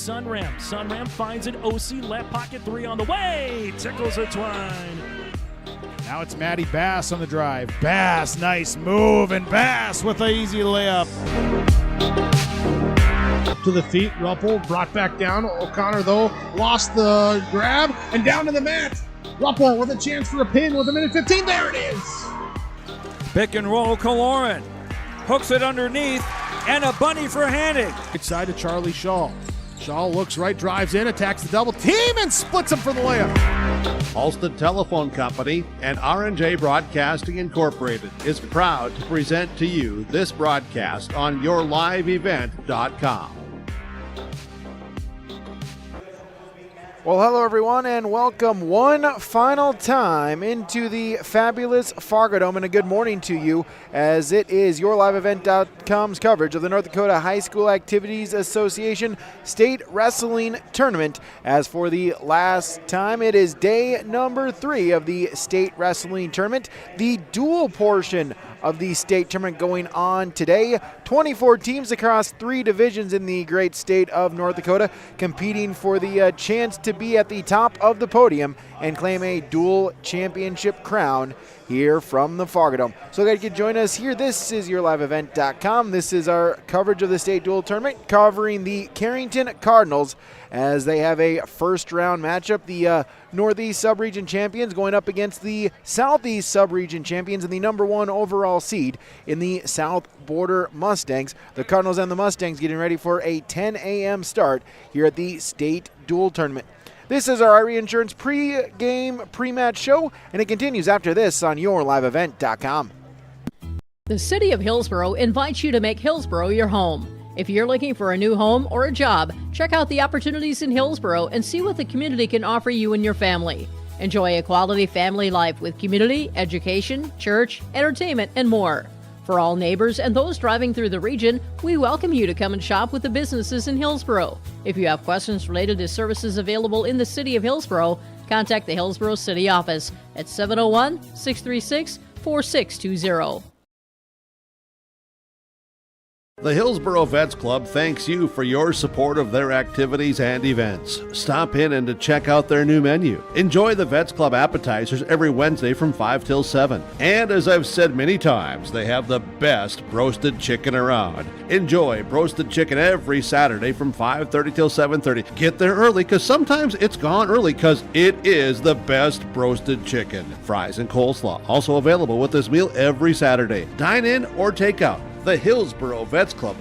Sunram. Sunram finds it. OC left pocket 3 on the way. Tickles it Twine. Now it's Matty Bass on the drive. Bass, nice move, and Bass with an easy layup. To the feet, Ruppel brought back down. O'Connor, though, lost the grab and down to the mat. Ruppel with a chance for a pin with a minute 15. There it is. Pick and roll, Kaloran. Hooks it underneath, and a bunny for Hannig. Right side to Charlie Shaw. Shaw looks right, drives in, attacks the double team, and splits him for the layup. Halstead Telephone Company and R&J Broadcasting Incorporated is proud to present to you this broadcast on yourliveevent.com. Well, hello everyone, and welcome one final time into the fabulous Fargo Dome, and a good morning to you as it is yourliveevent.com's coverage of the North Dakota High School Activities Association State Wrestling Tournament. As for the last time, it is day number 3 of the State Wrestling Tournament, the dual portion of the state tournament going on today. 24 teams across 3 divisions in the great state of North Dakota competing for the chance to be at the top of the podium and claim a dual championship crown here from the Fargo Dome. So glad you could join us here. This is yourliveevent.com. This is our coverage of the state dual tournament covering the Carrington Cardinals as they have a first round matchup. The Northeast Subregion champions going up against the Southeast Subregion champions and the number 1 overall seed in the South Border Mustangs. The Cardinals and the Mustangs getting ready for a 10 a.m. start here at the state dual tournament. This is our Irie Insurance pre-game, pre-match show, and it continues after this on yourliveevent.com. The City of Hillsboro invites you to make Hillsboro your home. If you're looking for a new home or a job, check out the opportunities in Hillsboro and see what the community can offer you and your family. Enjoy a quality family life with community, education, church, entertainment, and more. For all neighbors and those driving through the region, we welcome you to come and shop with the businesses in Hillsboro. If you have questions related to services available in the City of Hillsboro, contact the Hillsboro City Office at 701-636-4620. The Hillsboro Vets Club thanks you for your support of their activities and events. Stop in and to check out their new menu. Enjoy the Vets Club appetizers every Wednesday from 5 till 7. And as I've said many times, they have the best roasted chicken around. Enjoy roasted chicken every Saturday from 5:30 till 7:30. Get there early because sometimes it's gone early because it is the best roasted chicken. Fries and coleslaw also available with this meal every Saturday. Dine in or take out. The Hillsboro Vets Club.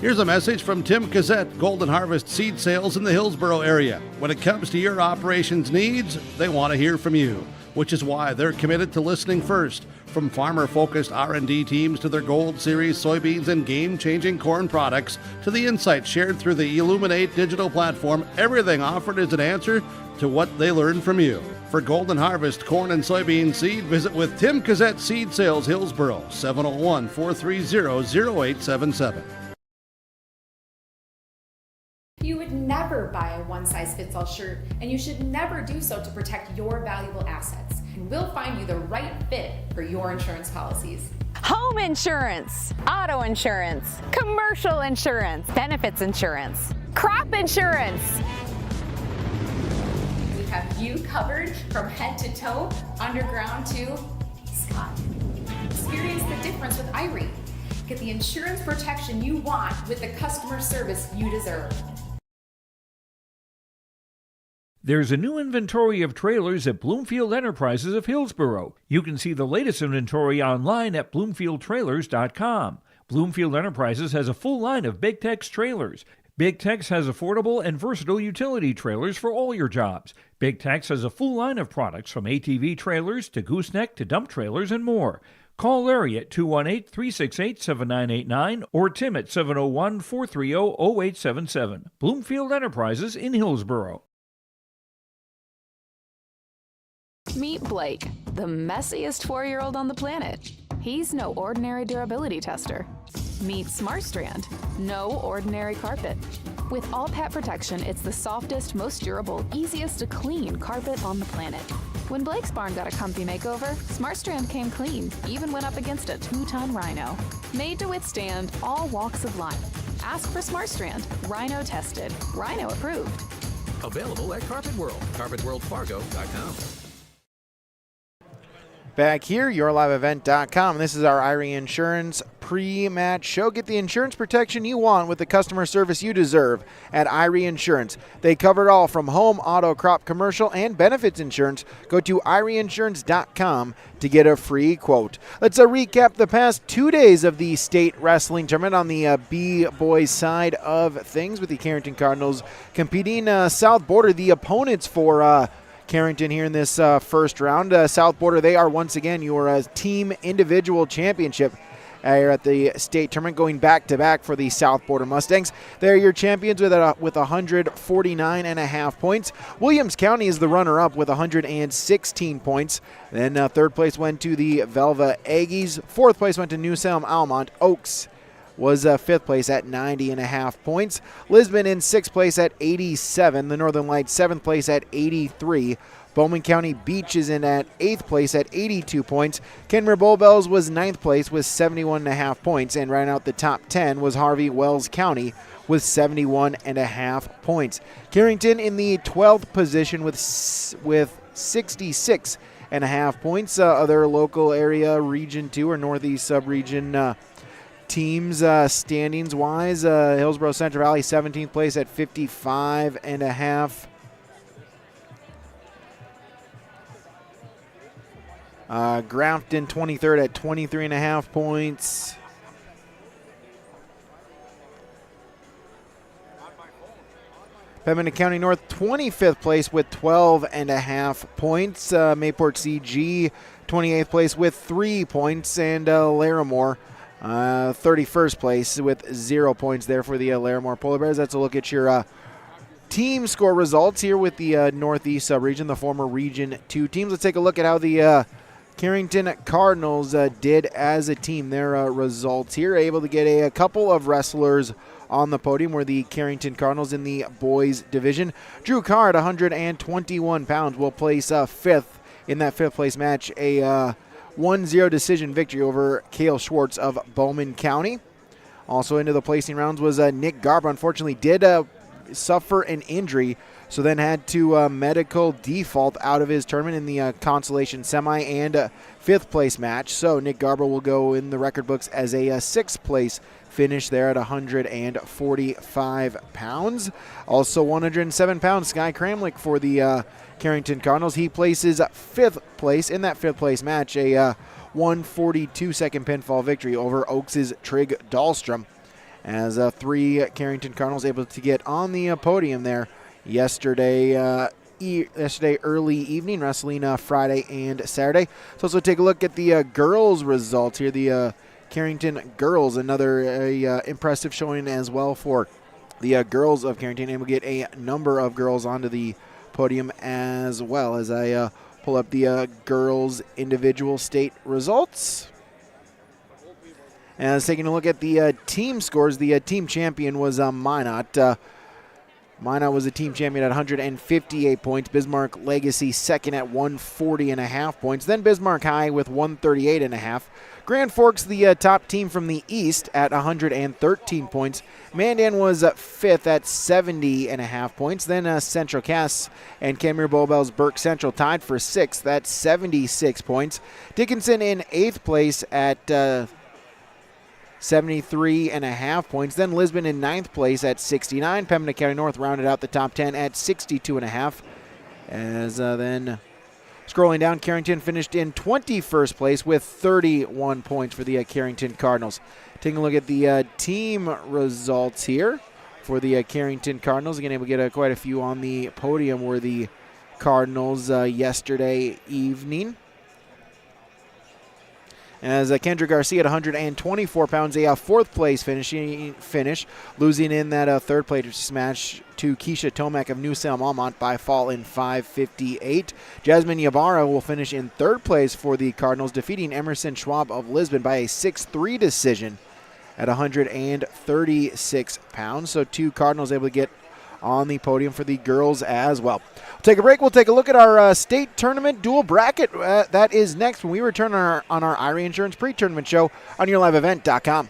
Here's a message from Tim Cassette, Golden Harvest Seed Sales in the Hillsboro area. When it comes to your operations needs, they want to hear from you, which is why they're committed to listening first. From farmer-focused R&D teams to their Gold Series soybeans and game-changing corn products to the insights shared through the Illuminate digital platform, everything offered is an answer to what they learned from you. For Golden Harvest corn and soybean seed, visit with Tim Cassette Seed Sales Hillsboro, 701-430-0877. You would never buy a one-size-fits-all shirt, and you should never do so to protect your valuable assets. We'll find you the right fit for your insurance policies. Home insurance, auto insurance, commercial insurance, benefits insurance, crop insurance. We have you covered from head to toe, underground to sky. Experience the difference with Irie. Get the insurance protection you want with the customer service you deserve. There's a new inventory of trailers at Bloomfield Enterprises of Hillsboro. You can see the latest inventory online at bloomfieldtrailers.com. Bloomfield Enterprises has a full line of Big Tex trailers. Big Tex has affordable and versatile utility trailers for all your jobs. Big Tex has a full line of products from ATV trailers to gooseneck to dump trailers and more. Call Larry at 218-368-7989 or Tim at 701-430-0877. Bloomfield Enterprises in Hillsboro. Meet Blake, the messiest 4-year-old on the planet. He's no ordinary durability tester. Meet SmartStrand, no ordinary carpet. With all pet protection, it's the softest, most durable, easiest to clean carpet on the planet. When Blake's barn got a comfy makeover, SmartStrand came clean, even went up against a 2-ton rhino. Made to withstand all walks of life. Ask for SmartStrand. Rhino tested. Rhino approved. Available at Carpet World. CarpetWorldFargo.com. Back here, yourliveevent.com. This is our Irie Insurance pre-match show. Get the insurance protection you want with the customer service you deserve at Irie Insurance. They cover it all from home, auto, crop, commercial, and benefits insurance. Go to IrieInsurance.com to get a free quote. Let's recap the past 2 days of the state wrestling tournament on the B-boys side of things, with the Carrington Cardinals competing south border. The opponents for Carrington here in this first round. South Border, they are once again your team individual championship here at the state tournament, going back-to-back for the South Border Mustangs. They're your champions with 149.5 points. Williams County is the runner-up with 116 points. Then third place went to the Velva Aggies. Fourth place went to New Salem Almont. Oaks was fifth place at 90.5 points. Lisbon in sixth place at 87. The Northern Lights seventh place at 83. Bowman County Beach is in at eighth place at 82 points. Kenmore Bull Bells was ninth place with 71.5 points. And rounding out the top 10 was Harvey Wells County with 71.5 points. Carrington in the 12th position with 66.5 points. Other local area Region 2 or Northeast Subregion teams standings wise, Hillsborough Central Valley 17th place at 55.5. Grafton 23rd at 23.5 points. Pembina County North 25th place with 12.5 points. Mayport CG 28th place with 3 points, and Larimore 31st place with 0 points there for the Larimore Polar Bears. That's a look at your team score results here with the Northeast Subregion, the former Region 2 teams. Let's take a look at how the Carrington Cardinals did as a team. Their results here, able to get a couple of wrestlers on the podium were the Carrington Cardinals in the boys division. Drew Carr at 121 pounds will place fifth in that fifth place match, a 1-0 decision victory over Cale Schwartz of Bowman County. Also into the placing rounds was Nick Garber. Unfortunately did suffer an injury, so then had to medical default out of his tournament in the consolation semi and fifth place match. So Nick Garber will go in the record books as a sixth place finish there at 145 pounds. Also 107 pounds, Sky Kramlich for the Carrington Cardinals. He places fifth place in that fifth place match, a 142-second pinfall victory over Oaks' Trig Dahlstrom, as three Carrington Cardinals able to get on the podium there yesterday early evening, wrestling Friday and Saturday. So also take a look at the girls' results here. The Carrington girls, another impressive showing as well for the girls of Carrington, and we'll get a number of girls onto the podium as well as I pull up the girls' individual state results. And taking a look at the team scores, the team champion was Minot. Minot was a team champion at 158 points. Bismarck Legacy second at 140.5 points. Then Bismarck High with 138.5. Grand Forks, the top team from the East, at 113 points. Mandan was fifth at 70.5 points. Then Central Cass and Kenmore Bull Bells Burke Central tied for sixth at 76 points. Dickinson in eighth place at 73.5 points. Then Lisbon in ninth place at 69. Pembina County North rounded out the top 10 at 62.5. As then scrolling down, Carrington finished in 21st place with 31 points for the Carrington Cardinals. Taking a look at the team results here for the Carrington Cardinals. Again, able to get quite a few on the podium were the Cardinals yesterday evening. As Kendra Garcia at 124 pounds, a fourth place finish, losing in that third place match to Keisha Tomac of New Salem Almont by fall in 5:58. Jasmine Yabara will finish in third place for the Cardinals, defeating Emerson Schwab of Lisbon by a 6-3 decision at 136 pounds. So two Cardinals able to get on the podium for the girls as well. We'll take a break. We'll take a look at our state tournament dual bracket. That is next when we return on our Irie Insurance pre-tournament show on yourliveevent.com.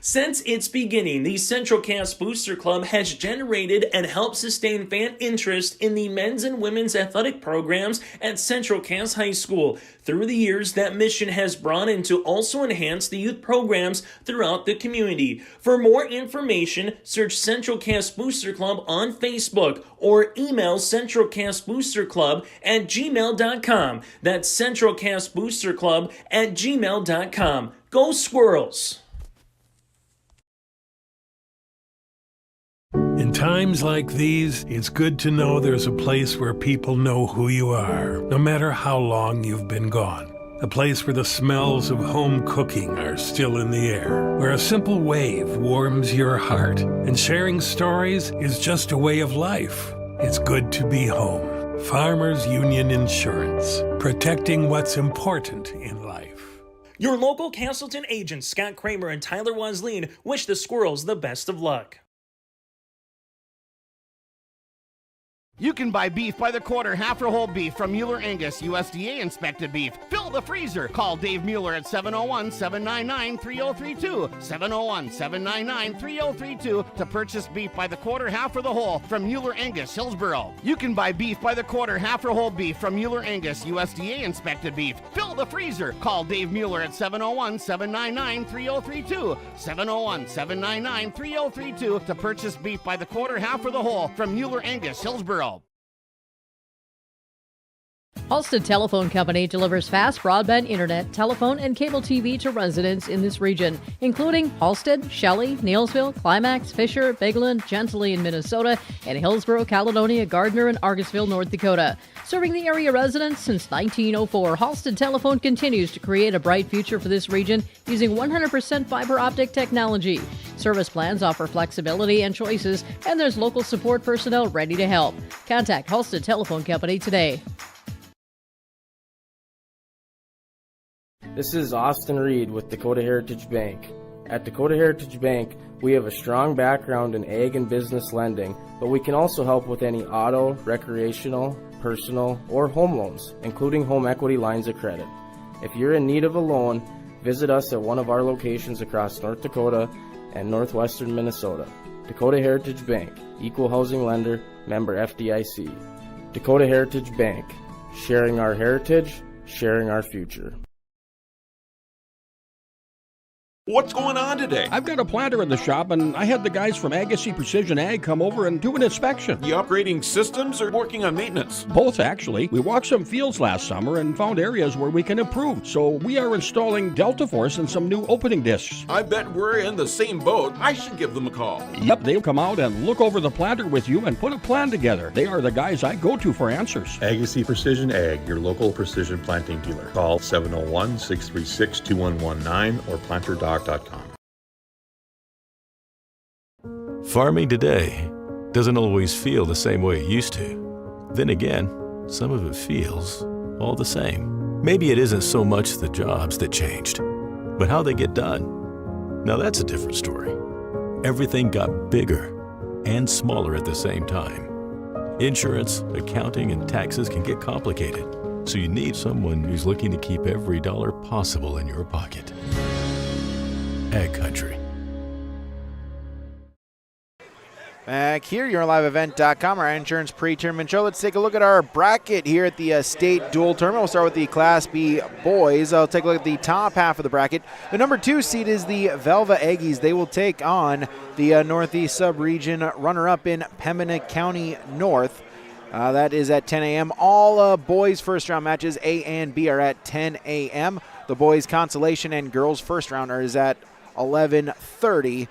Since its beginning, the Central Cass Booster Club has generated and helped sustain fan interest in the men's and women's athletic programs at Central Cass High School. Through the years, that mission has broadened to also enhance the youth programs throughout the community. For more information, search Central Cass Booster Club on Facebook or email centralcassboosterclub@gmail.com. That's centralcassboosterclub@gmail.com. Go Squirrels! In times like these, it's good to know there's a place where people know who you are, no matter how long you've been gone. A place where the smells of home cooking are still in the air, where a simple wave warms your heart, and sharing stories is just a way of life. It's good to be home. Farmers Union Insurance, protecting what's important in life. Your local Castleton agents, Scott Kramer and Tyler Wasleen, wish the Squirrels the best of luck. You can buy beef by the quarter, half or whole beef from Mueller Angus, USDA inspected beef. Fill the freezer. Call Dave Mueller at 701-799-3032. 701-799-3032 to purchase beef by the quarter, half or the whole from Mueller Angus, Hillsboro. You can buy beef by the quarter, half or whole beef from Mueller Angus, USDA inspected beef. Fill the freezer. Call Dave Mueller at 701-799-3032. 701-799-3032 to purchase beef by the quarter, half or the whole from Mueller Angus, Hillsboro. Halstead Telephone Company delivers fast broadband internet, telephone, and cable TV to residents in this region, including Halstead, Shelley, Neilsville, Climax, Fisher, Bigland, Gentilly in Minnesota, and Hillsborough, Caledonia, Gardner, and Argusville, North Dakota. Serving the area residents since 1904, Halstead Telephone continues to create a bright future for this region using 100% fiber optic technology. Service plans offer flexibility and choices, and there's local support personnel ready to help. Contact Halstead Telephone Company today. This is Austin Reed with Dakota Heritage Bank. At Dakota Heritage Bank, we have a strong background in ag and business lending, but we can also help with any auto, recreational, personal, or home loans, including home equity lines of credit. If you're in need of a loan, visit us at one of our locations across North Dakota and northwestern Minnesota. Dakota Heritage Bank, equal housing lender, member FDIC. Dakota Heritage Bank, sharing our heritage, sharing our future. What's going on today? I've got a planter in the shop, and I had the guys from Agassiz Precision Ag come over and do an inspection. You upgrading systems or working on maintenance? Both, actually. We walked some fields last summer and found areas where we can improve. So we are installing Delta Force and some new opening discs. I bet we're in the same boat. I should give them a call. Yep, they'll come out and look over the planter with you and put a plan together. They are the guys I go to for answers. Agassiz Precision Ag, your local precision planting dealer. Call 701-636-2119 or planter.com. Farming today doesn't always feel the same way it used to. Then again, some of it feels all the same. Maybe it isn't so much the jobs that changed, but how they get done. Now that's a different story. Everything got bigger and smaller at the same time. Insurance, accounting, and taxes can get complicated, so you need someone who's looking to keep every dollar possible in your pocket. Ag Country. Back here, you're liveevent.com, our insurance pre-tournament show. Let's take a look at our bracket here at the state dual tournament. We'll start with the Class B boys. I'll take a look at the top half of the bracket. The number 2 seed is the Velva Aggies. They will take on the Northeast Sub-Region runner-up in Pembina County North. That is at 10 a.m. All boys first-round matches, A and B, are at 10 a.m. The boys consolation and girls first rounder is at 11:30,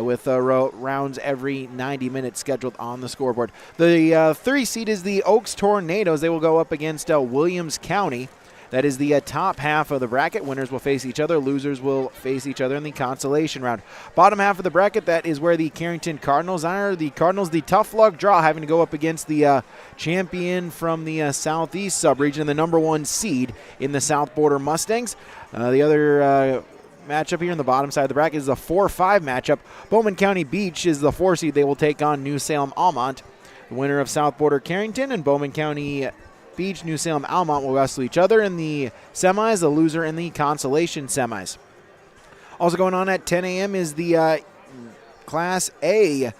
with rounds every 90 minutes scheduled on the scoreboard. The 3 seed is the Oaks Tornadoes. They will go up against Williams County. That is the top half of the bracket. Winners will face each other. Losers will face each other in the consolation round. Bottom half of the bracket, that is where the Carrington Cardinals are. The Cardinals, the tough luck draw, having to go up against the champion from the Southeast sub-region, the number 1 seed in the South Border Mustangs. The other matchup here in the bottom side of the bracket is the 4-5 matchup. Bowman County Beach is the 4 seed. They will take on New Salem Almont. The winner of South Border Carrington and Bowman County Beach, New Salem Almont will wrestle each other in the semis, the loser in the consolation semis. Also going on at 10 a.m. is the Class A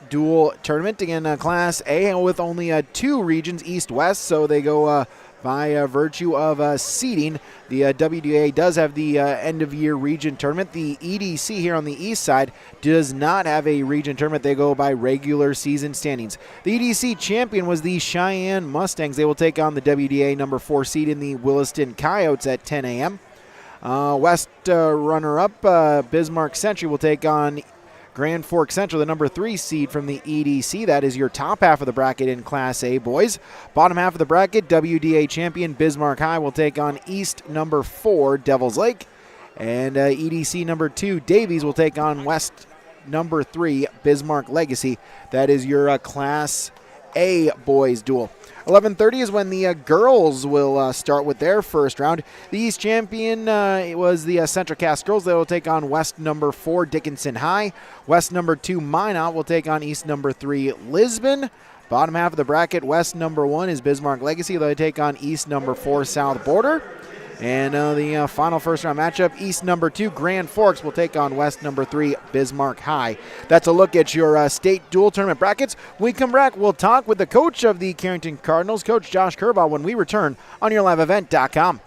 dual tournament. Again, Class A with only 2 regions, East-West, so they go by virtue of seeding. The WDA does have the end-of-year region tournament. The EDC here on the east side does not have a region tournament. They go by regular season standings. The EDC champion was the Cheyenne Mustangs. They will take on the WDA number 4 seed in the Williston Coyotes at 10 a.m. West runner-up Bismarck Century will take on Grand Forks Central, the number 3 seed from the EDC. That is your top half of the bracket in Class A, boys. Bottom half of the bracket, WDA champion Bismarck High will take on East number 4 Devils Lake. And EDC number 2 Davies will take on West number 3 Bismarck Legacy. That is your Class A boys duel. 11:30 is when the girls will start with their first round. The East champion was the Central Cass girls. They will take on West number 4 Dickinson High. West number 2 Minot will take on East number 3 Lisbon. Bottom half of the bracket, West number 1 is Bismarck Legacy. They'll take on East number 4 South Border. And the final first round matchup, East number 2 Grand Forks will take on West number 3 Bismarck High. That's a look at your state dual tournament brackets. When we come back, we'll talk with the coach of the Carrington Cardinals, Coach Josh Kerbaugh, when we return on YourLiveEvent.com.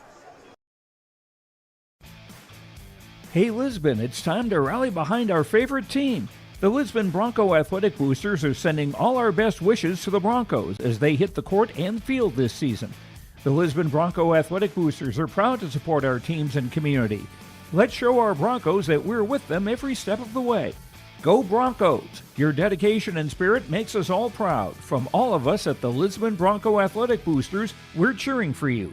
Hey Lisbon, it's time to rally behind our favorite team. The Lisbon Bronco Athletic Boosters are sending all our best wishes to the Broncos as they hit the court and field this season. The Lisbon Bronco Athletic Boosters are proud to support our teams and community. Let's show our Broncos that we're with them every step of the way. Go Broncos! Your dedication and spirit makes us all proud. From all of us at the Lisbon Bronco Athletic Boosters, we're cheering for you.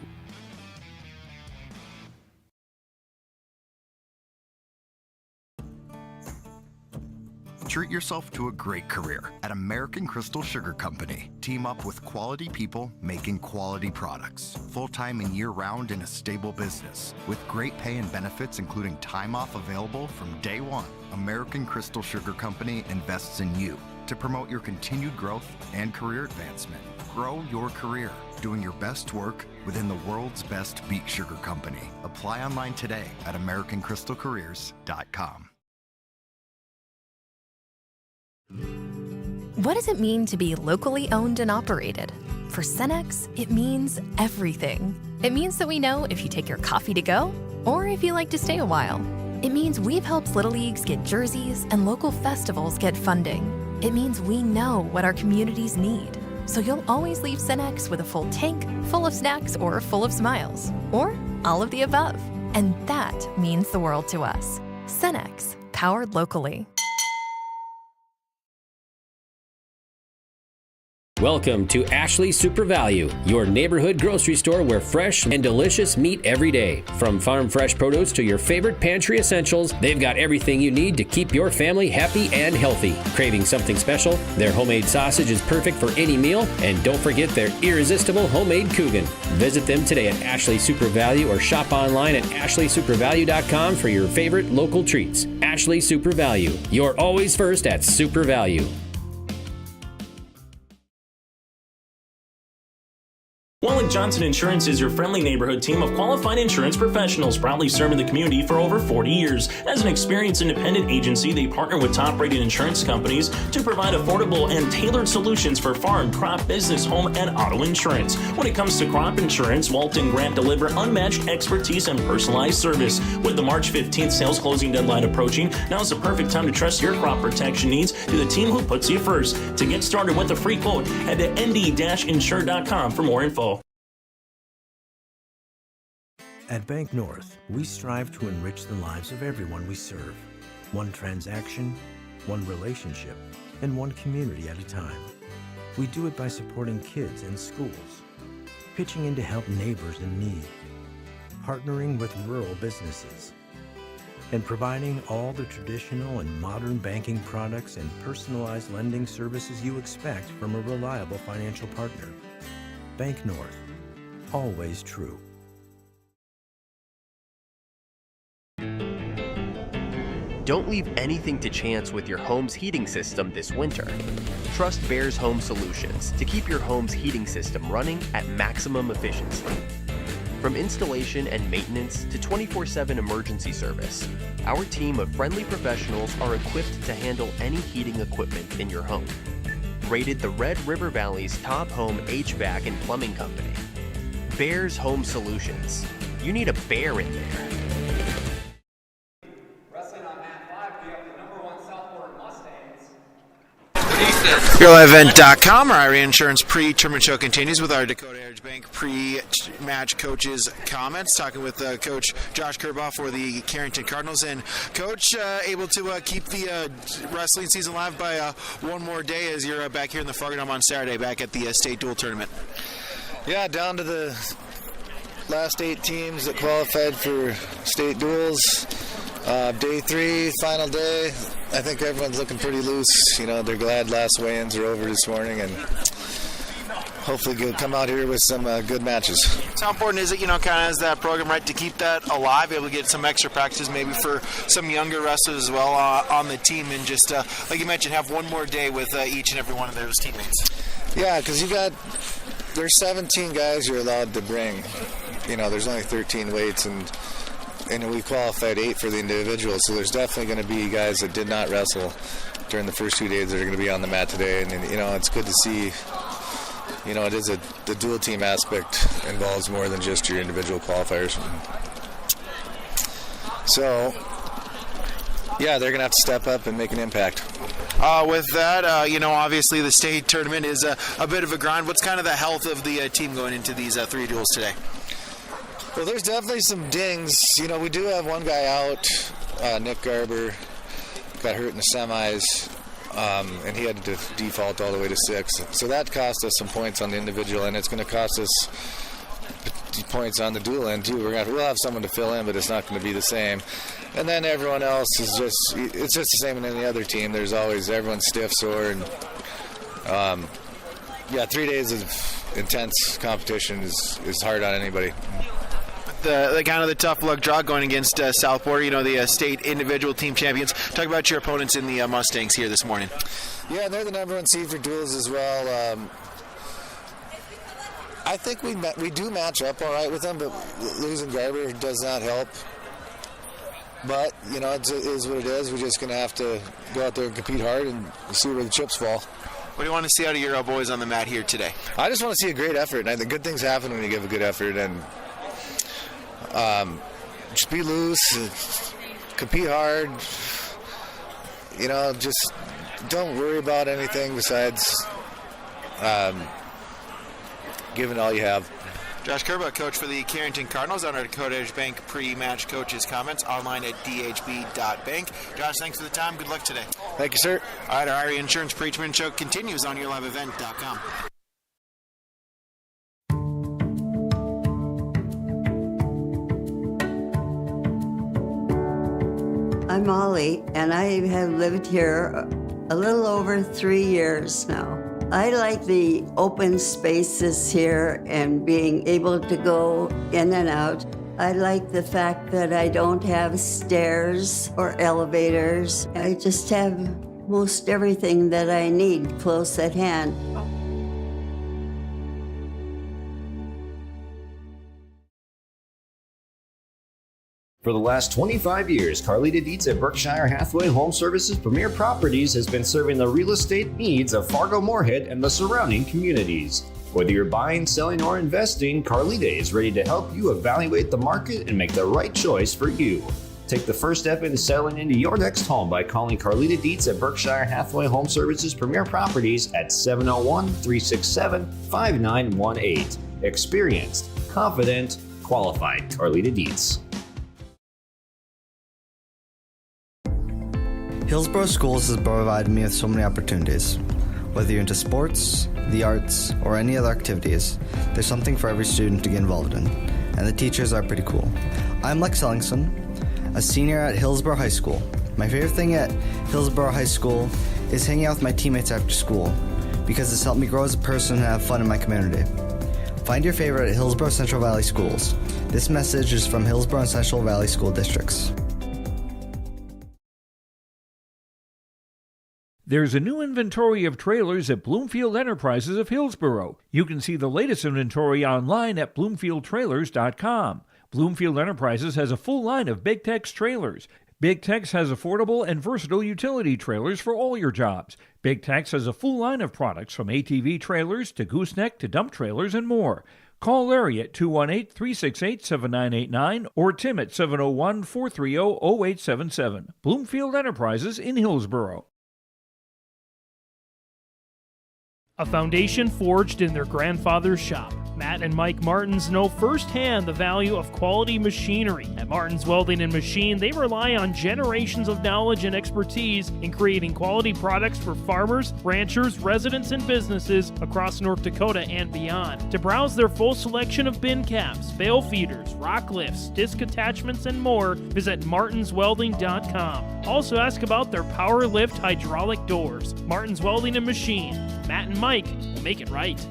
Treat yourself to a great career at American Crystal Sugar Company. Team up with quality people making quality products. Full-time and year-round in a stable business. With great pay and benefits including time off available from day one. American Crystal Sugar Company invests in you to promote your continued growth and career advancement. Grow your career doing your best work within the world's best beet sugar company. Apply online today at AmericanCrystalCareers.com. What does it mean to be locally owned and operated? For Cenex, it means everything. It means that we know if you take your coffee to go or if you like to stay a while. It means we've helped Little Leagues get jerseys and local festivals get funding. It means we know what our communities need. So you'll always leave Cenex with a full tank, full of snacks, or full of smiles. Or all of the above. And that means the world to us. Cenex, powered locally. Welcome to Ashley Super Value, your neighborhood grocery store where fresh and delicious meat every day. From farm fresh produce to your favorite pantry essentials, they've got everything you need to keep your family happy and healthy. Craving something special? Their homemade sausage is perfect for any meal, and don't forget their irresistible homemade Coogan. Visit them today at Ashley Super Value or shop online at ashleysupervalue.com for your favorite local treats. Ashley Super Value, you're always first at Super Value. Wallick Johnson Insurance is your friendly neighborhood team of qualified insurance professionals proudly serving the community for over 40 years. As an experienced independent agency, they partner with top-rated insurance companies to provide affordable and tailored solutions for farm, crop, business, home, and auto insurance. When it comes to crop insurance, Walt and Grant deliver unmatched expertise and personalized service. With the March 15th sales closing deadline approaching, now's the perfect time to trust your crop protection needs to the team who puts you first. To get started with a free quote, head to nd-insure.com for more info. At Bank North, we strive to enrich the lives of everyone we serve. One transaction, one relationship, and one community at a time. We do it by supporting kids and schools, pitching in to help neighbors in need, partnering with rural businesses, and providing all the traditional and modern banking products and personalized lending services you expect from a reliable financial partner. Bank North, always true. Don't leave anything to chance with your home's heating system this winter. Trust Bears Home Solutions to keep your home's heating system running at maximum efficiency. From installation and maintenance to 24/7 emergency service, our team of friendly professionals are equipped to handle any heating equipment in your home. Rated the Red River Valley's top home HVAC and plumbing company. Bears Home Solutions. You need a bear in there. YourLiveEvent.com. Our Area Insurance pre-tournament show continues with our Dakota Heritage Bank pre-match coaches comments. Talking with Coach Josh Kerbaugh for the Carrington Cardinals. And Coach, able to keep the wrestling season alive by one more day as you're back here in the Fargo Dome on Saturday, back at the state dual tournament. Yeah, down to the last 8 teams that qualified for state duels. Day 3, final day. I think everyone's looking pretty loose. You know, they're glad last weigh-ins are over this morning, and hopefully we'll come out here with some good matches. So how important is it, kind of as that program, right, to keep that alive, able to get some extra practice maybe for some younger wrestlers as well on the team, and just, like you mentioned, have one more day with each and every one of those teammates? Yeah, because there's 17 guys you're allowed to bring. There's only 13 weights, and we qualified 8 for the individuals, so there's definitely going to be guys that did not wrestle during the first 2 days that are going to be on the mat today, and it's good to see. It is the dual team aspect involves more than just your individual qualifiers. So, yeah, they're going to have to step up and make an impact. With that, obviously the state tournament is a bit of a grind. What's kind of the health of the team going into these 3 duels today? Well, there's definitely some dings. We do have one guy out. Nick Garber got hurt in the semis, and he had to default all the way to 6. So that cost us some points on the individual, and it's going to cost us points on the dual end too. We'll have someone to fill in, but it's not going to be the same. And then everyone else is it's just the same in any other team. There's always everyone's stiff, sore, and 3 days of intense competition is hard on anybody. The kind of the tough luck draw going against Southport, the state individual team champions. Talk about your opponents in the Mustangs here this morning. Yeah, they're the number 1 seed for duels as well. I think we do match up all right with them, but losing Garber does not help. But, it is what it is. We're just going to have to go out there and compete hard and see where the chips fall. What do you want to see out of your boys on the mat here today? I just want to see a great effort. And I think good things happen when you give a good effort. And just be loose, compete hard. Just don't worry about anything besides giving all you have. Josh Kerbaugh, coach for the Carrington Cardinals, on our Dakota Heritage Bank pre-match coaches comments online at dhb.bank. Josh, thanks for the time. Good luck today. Thank you, sir. All right, our Area Insurance pre-tournament show continues on YourLiveEvent.com. I'm Molly, and I have lived here a little over 3 years now. I like the open spaces here and being able to go in and out. I like the fact that I don't have stairs or elevators. I just have most everything that I need close at hand. For the last 25 years, Carlita Dietz at Berkshire Hathaway Home Services Premier Properties has been serving the real estate needs of Fargo-Moorhead and the surrounding communities. Whether you're buying, selling, or investing, Carlita is ready to help you evaluate the market and make the right choice for you. Take the first step into settling into your next home by calling Carlita Dietz at Berkshire Hathaway Home Services Premier Properties at 701-367-5918. Experienced, confident, qualified Carlita Dietz. Hillsborough Schools has provided me with so many opportunities. Whether you're into sports, the arts, or any other activities, there's something for every student to get involved in, and the teachers are pretty cool. I'm Lex Ellingson, a senior at Hillsborough High School. My favorite thing at Hillsborough High School is hanging out with my teammates after school, because it's helped me grow as a person and have fun in my community. Find your favorite at Hillsborough Central Valley Schools. This message is from Hillsborough and Central Valley School Districts. There's a new inventory of trailers at Bloomfield Enterprises of Hillsborough. You can see the latest inventory online at BloomfieldTrailers.com. Bloomfield Enterprises has a full line of Big Tex trailers. Big Tex has affordable and versatile utility trailers for all your jobs. Big Tex has a full line of products from ATV trailers to gooseneck to dump trailers and more. Call Larry at 218-368-7989 or Tim at 701-430-0877. Bloomfield Enterprises in Hillsborough. A foundation forged in their grandfather's shop. Matt and Mike Martins know firsthand the value of quality machinery. At Martins Welding and Machine, they rely on generations of knowledge and expertise in creating quality products for farmers, ranchers, residents, and businesses across North Dakota and beyond. To browse their full selection of bin caps, bale feeders, rock lifts, disc attachments, and more, visit martinswelding.com. Also ask about their power lift hydraulic doors. Martins Welding and Machine. Matt and Mike will make it right.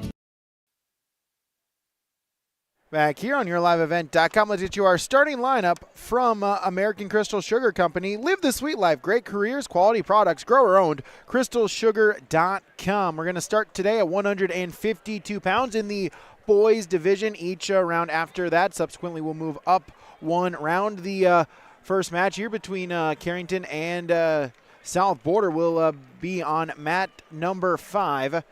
Back here on YourLiveEvent.com, let's get you our starting lineup from American Crystal Sugar Company. Live the sweet life, great careers, quality products, grower owned, crystalsugar.com. We're going to start today at 152 pounds in the boys division. Each round after that, subsequently, we'll move up one round. The first match here between Carrington and South Border will be on mat number 5.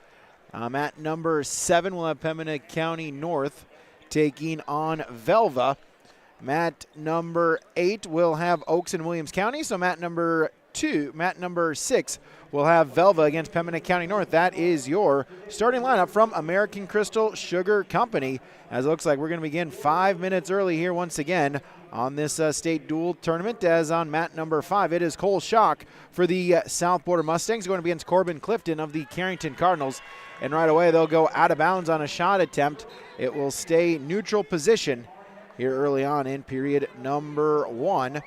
Mat number 7 will have Pembina County North taking on Velva. Mat number 8 will have Oaks and Williams County. So mat number 6 will have Velva against Pembina County North. That is your starting lineup from American Crystal Sugar Company. As it looks like we're going to begin 5 minutes early here once again on this state dual tournament. As on mat number 5, it is Cole Schock for the South Border Mustangs going to be against Corbin Clifton of the Carrington Cardinals. And right away they'll go out of bounds on a shot attempt. It will stay neutral position here early on in period number 1.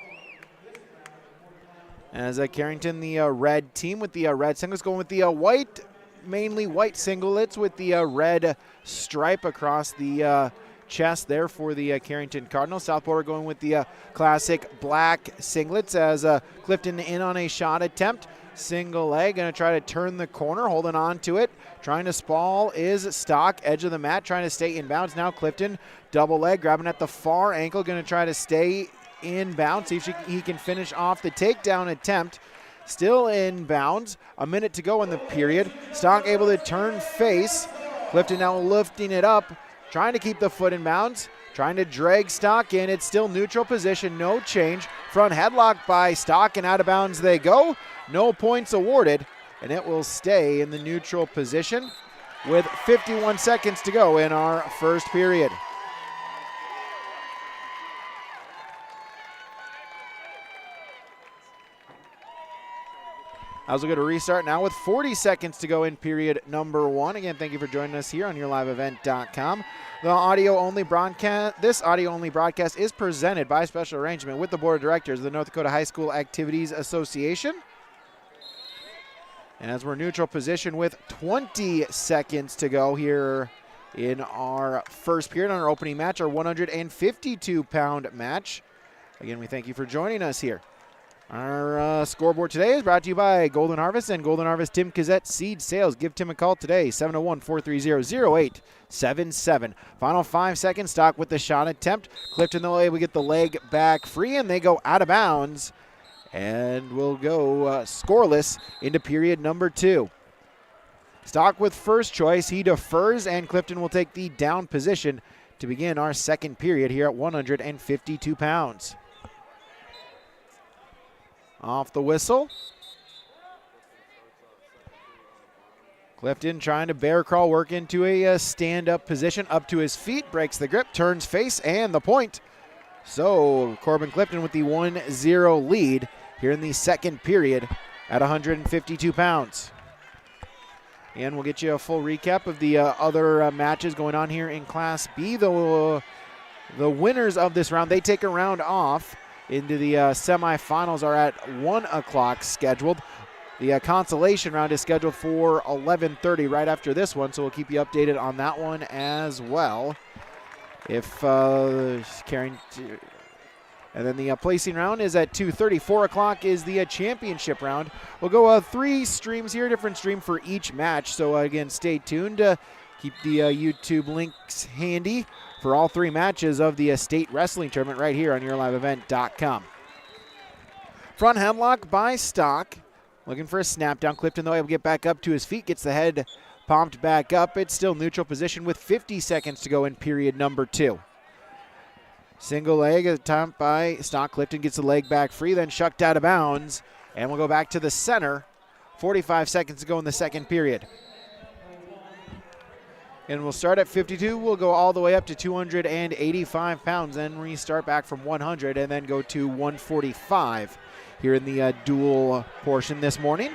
As Carrington, the red team with the red singlets, going with the white, mainly white singlets with the red stripe across the chest there for the Carrington Cardinals. South Border going with the classic black singlets as Clifton in on a shot attempt. Single leg, going to try to turn the corner, holding on to it. Trying to spall is Stock, edge of the mat, trying to stay in bounds. Now Clifton, double leg, grabbing at the far ankle, going to try to stay in bounds, see if he can finish off the takedown attempt. Still in bounds, a minute to go in the period. Stock able to turn face. Clifton now lifting it up, trying to keep the foot in bounds, trying to drag Stock in. It's still neutral position, no change. Front headlock by Stock, and out of bounds they go. No points awarded, and it will stay in the neutral position with 51 seconds to go in our first period. As we'll get a restart now with 40 seconds to go in period number 1. Again, thank you for joining us here on YourLiveEvent.com. The audio-only broadcast. This audio-only broadcast is presented by special arrangement with the Board of Directors of the North Dakota High School Activities Association. And as we're neutral position with 20 seconds to go here in our first period on our opening match, our 152-pound match. Again, we thank you for joining us here. Our scoreboard today is brought to you by Golden Harvest and Golden Harvest Tim Kazette Seed Sales. Give Tim a call today, 701-430-0877. Final 5 seconds, Stock with the shot attempt. Clifton, though, able to get the leg back free, and they go out of bounds. And we'll go scoreless into period number 2. Stock with first choice. He defers, and Clifton will take the down position to begin our second period here at 152 pounds. Off the whistle. Clifton trying to bear crawl, work into a stand-up position, up to his feet, breaks the grip, turns face, and the point. So Corbin Clifton with the 1-0 lead here in the second period at 152 pounds. And we'll get you a full recap of the other matches going on here in Class B. The winners of this round, they take a round off into the semifinals, are at 1 o'clock scheduled. The consolation round is scheduled for 11:30 right after this one, so we'll keep you updated on that one as well. If Carrington And then the placing round is at 2:30. 4 o'clock is the championship round. We'll go 3 streams here, different stream for each match. So again, stay tuned. Keep the YouTube links handy for all 3 matches of the state wrestling tournament right here on yourliveevent.com. Front headlock by Stock. Looking for a snap down. Clifton, though, able to get back up to his feet. Gets the head pumped back up. It's still neutral position with 50 seconds to go in period number 2. Single leg attempt by Stock. Clifton gets the leg back free, then shucked out of bounds. And we'll go back to the center. 45 seconds to go in the second period. And we'll start at 52. We'll go all the way up to 285 pounds. Then restart back from 100 and then go to 145 here in the dual portion this morning.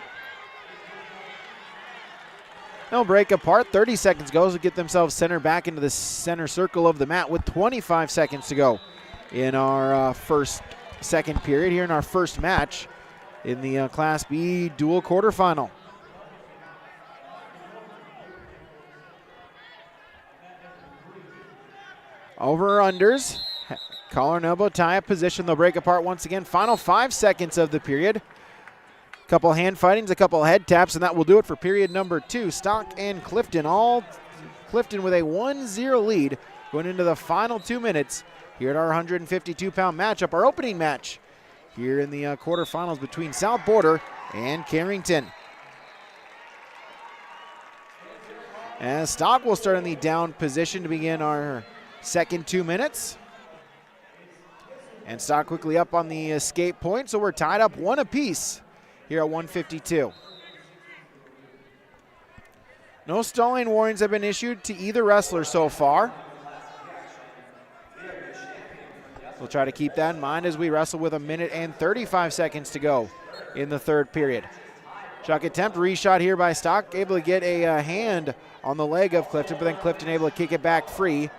They'll break apart. 30 seconds goes to get themselves centered back into the center circle of the mat with 25 seconds to go in our second period here in our first match in the Class B dual quarterfinal. Over or unders. Collar and elbow tie up position. They'll break apart once again. Final 5 seconds of the period. Couple hand fightings, a couple head taps, and that will do it for period number 2. Stock and Clifton, Clifton with a 1-0 lead going into the final 2 minutes here at our 152-pound matchup, our opening match here in the quarterfinals between South Border and Carrington. As Stock will start in the down position to begin our second 2 minutes. And Stock quickly up on the escape point, so we're tied up 1 apiece here at 152. No stalling warnings have been issued to either wrestler so far. We'll try to keep that in mind as we wrestle with 1 minute and 35 seconds to go in the third period. Chuck attempt, reshot here by Stock, able to get a hand on the leg of Clifton, but then Clifton able to kick it back free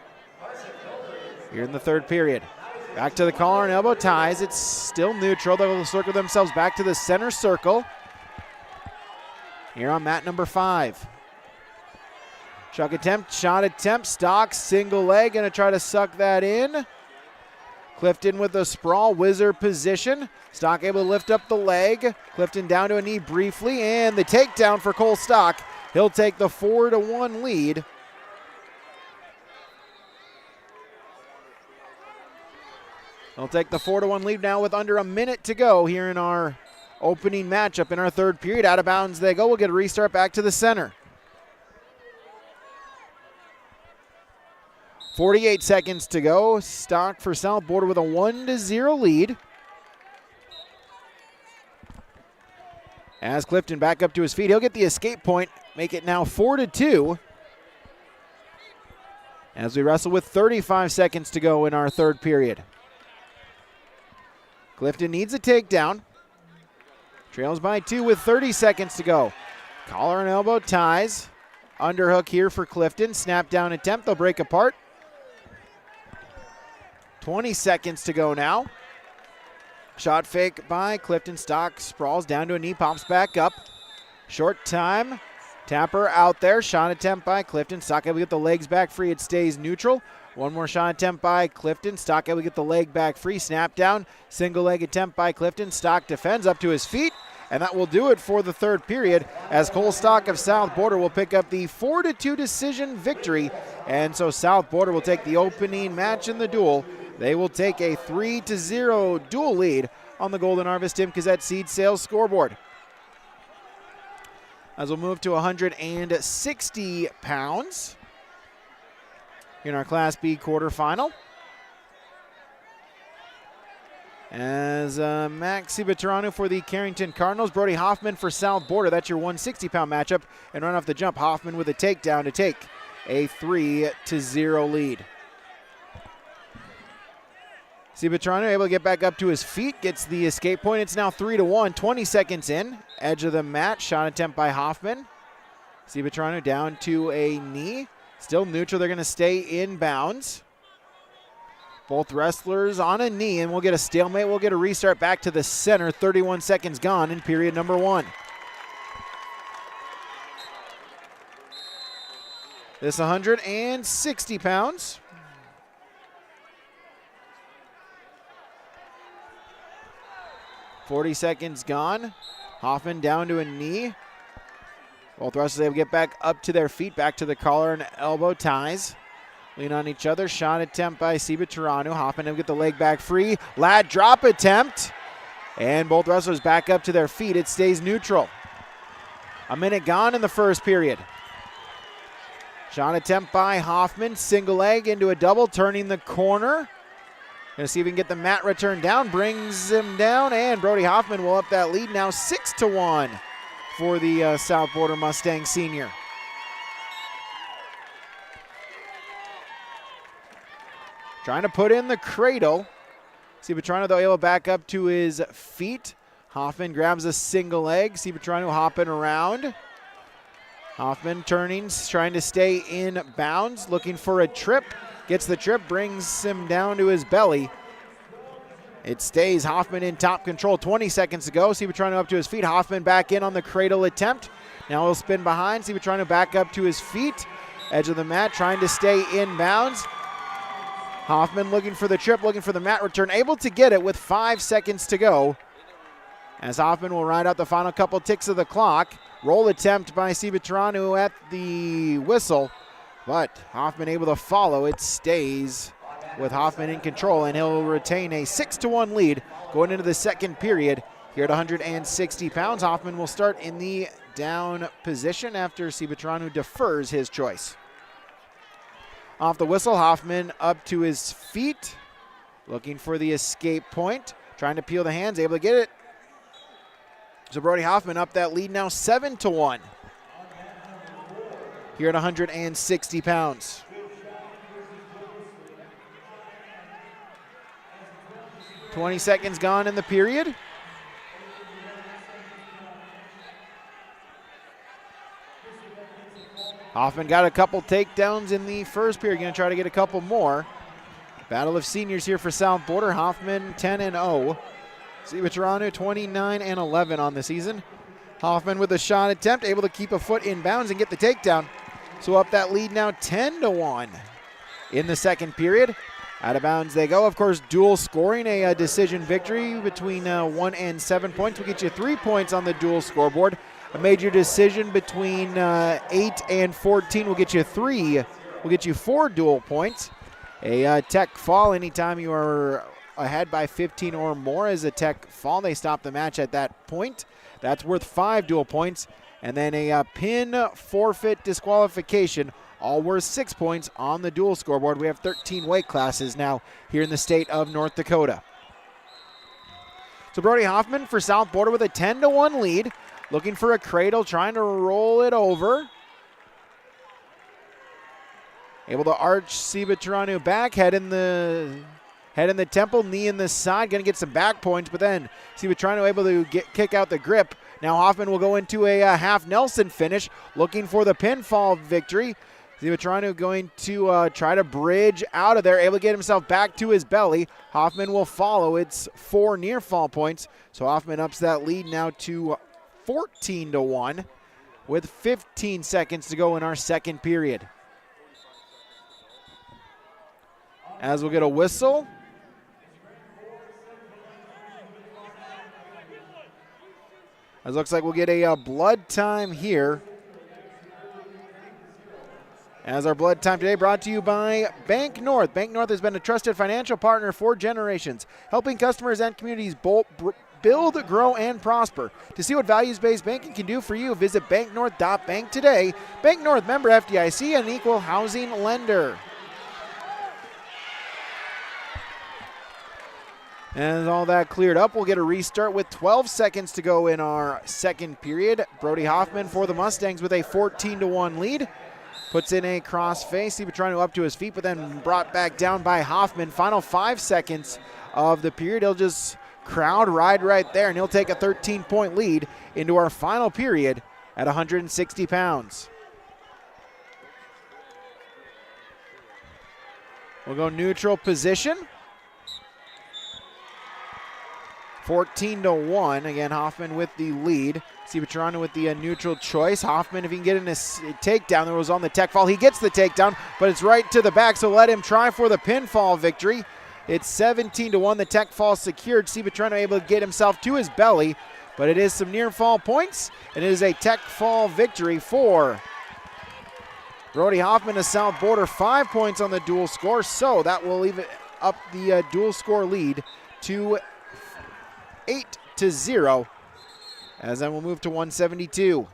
here in the third period. Back to the collar and elbow ties. It's still neutral. They'll circle themselves back to the center circle here on mat number 5. Chuck attempt, shot attempt, Stock, single leg, gonna try to suck that in. Clifton with the sprawl, wizard position. Stock able to lift up the leg. Clifton down to a knee briefly, and the takedown for Cole Stock. He'll take the 4-1 lead. He'll take the 4-1 lead now with under 1 minute to go here in our opening matchup in our third period. Out of bounds they go. We'll get a restart back to the center. 48 seconds to go. Stock for South Border with a 1-0 lead. As Clifton back up to his feet, he'll get the escape point, make it now 4-2. As we wrestle with 35 seconds to go in our third period. Clifton needs a takedown. Trails by 2 with 30 seconds to go. Collar and elbow ties. Underhook here for Clifton. Snap down attempt. They'll break apart. 20 seconds to go now. Shot fake by Clifton. Stock sprawls down to a knee, pops back up. Short time. Tapper out there. Shot attempt by Clifton. Stock able to get the legs back free. It stays neutral. One more shot attempt by Clifton. Stock able to get the leg back free. Snap down. Single leg attempt by Clifton. Stock defends up to his feet. And that will do it for the third period as Cole Stock of South Border will pick up the 4-2 decision victory. And so South Border will take the opening match in the duel. They will take a 3-0 dual lead on the Golden Harvest Tim Cassette Seed Sales scoreboard. As we'll move to 160 pounds in our Class B quarterfinal. As Maxi Veterano for the Carrington Cardinals, Brody Hoffman for South Border. That's your 160-pound matchup. And right off the jump, Hoffman with a takedown to take a 3-0 lead. Civitrano able to get back up to his feet, gets the escape point. It's now 3-1, 20 seconds in. Edge of the mat, shot attempt by Hoffman. Civitrano down to a knee. Still neutral, they're gonna stay in bounds. Both wrestlers on a knee, and we'll get a stalemate. We'll get a restart back to the center. 31 seconds gone in period number 1. This 160 pounds. 40 seconds gone. Hoffman down to a knee. Both wrestlers able to get back up to their feet, back to the collar and elbow ties. Lean on each other. Shot attempt by Sibaturanu. Hoffman able to get the leg back free. Lat drop attempt. And both wrestlers back up to their feet. It stays neutral. A minute gone in the first period. Shot attempt by Hoffman. Single leg into a double, turning the corner. Going to see if we can get the mat return down. Brings him down, and Brody Hoffman will up that lead now 6-1 for the South Border Mustang senior. Trying to put in the cradle. Sibaturanu, though, able to back up to his feet. Hoffman grabs a single leg. Sibaturanu hopping around. Hoffman turning, trying to stay in bounds, looking for a trip. Gets the trip, brings him down to his belly. It stays Hoffman in top control. 20 seconds to go. Sibaturanu up to his feet. Hoffman back in on the cradle attempt. Now he'll spin behind. Sibaturanu back up to his feet. Edge of the mat, trying to stay in bounds. Hoffman looking for the trip, looking for the mat return. Able to get it with 5 seconds to go. As Hoffman will ride out the final couple ticks of the clock. Roll attempt by Sibaturanu at the whistle. But Hoffman able to follow. It stays with Hoffman in control, and he'll retain a 6-1 lead going into the second period. Here at 160 pounds, Hoffman will start in the down position after Sibaturanu defers his choice. Off the whistle, Hoffman up to his feet, looking for the escape point, trying to peel the hands, able to get it. So Brody Hoffman up that lead now 7-1. Here at 160 pounds. "20 seconds gone in the period. Hoffman got a couple takedowns in the first period. Going to try to get a couple more. Battle of seniors here for South Border. Hoffman 10-0. Sibaturanu 29-11 on the season. Hoffman with a shot attempt, able to keep a foot in bounds and get the takedown. So up that lead now 10-1 in the second period. Out of bounds they go. Of course, dual scoring, a decision victory between 1 and 7 points will get you 3 points on the dual scoreboard. A major decision between 8 and 14 will get you 3. Will get you 4 dual points. A tech fall anytime you are ahead by 15 or more as a tech fall. They stop the match at that point. That's worth 5 dual points. And then a pin, forfeit, disqualification, all worth 6 points on the dual scoreboard. We have 13 weight classes now here in the state of North Dakota. So Brody Hoffman for South Border with a 10-1 lead. Looking for a cradle, trying to roll it over. Able to arch Sibaturanu back, head in the temple, knee in the side. Going to get some back points, but then Sibaturanu able to kick out the grip. Now Hoffman will go into a half Nelson finish, looking for the pinfall victory. Sibaturanu going to try to bridge out of there, able to get himself back to his belly. Hoffman will follow. It's 4 near fall points, so Hoffman ups that lead now to 14-1 with 15 seconds to go in our second period. As we'll get a whistle. As looks like we'll get a blood time here. As our blood time today brought to you by Bank North. Bank North has been a trusted financial partner for generations, helping customers and communities build, grow, and prosper. To see what values-based banking can do for you, visit banknorth.bank today. Bank North, member FDIC, and equal housing lender. And all that cleared up, we'll get a restart with 12 seconds to go in our second period. Brody Hoffman for the Mustangs with a 14-1 lead. Puts in a crossface. Sibaturanu up to his feet, but then brought back down by Hoffman. Final 5 seconds of the period. He'll just crowd ride right there, and he'll take a 13-point lead into our final period at 160 pounds. We'll go neutral position. 14-1. Again, Hoffman with the lead. Sibaturanu with the neutral choice. Hoffman, if he can get in a takedown, there was on the tech fall. He gets the takedown, but it's right to the back, so let him try for the pinfall victory. It's 17-1. The tech fall secured. Civitrano able to get himself to his belly, but it is some near fall points, and it is a tech fall victory for Brody Hoffman of South Border. 5 points on the dual score, so that will leave it up the dual score lead to 8-0, as then we'll move to 172.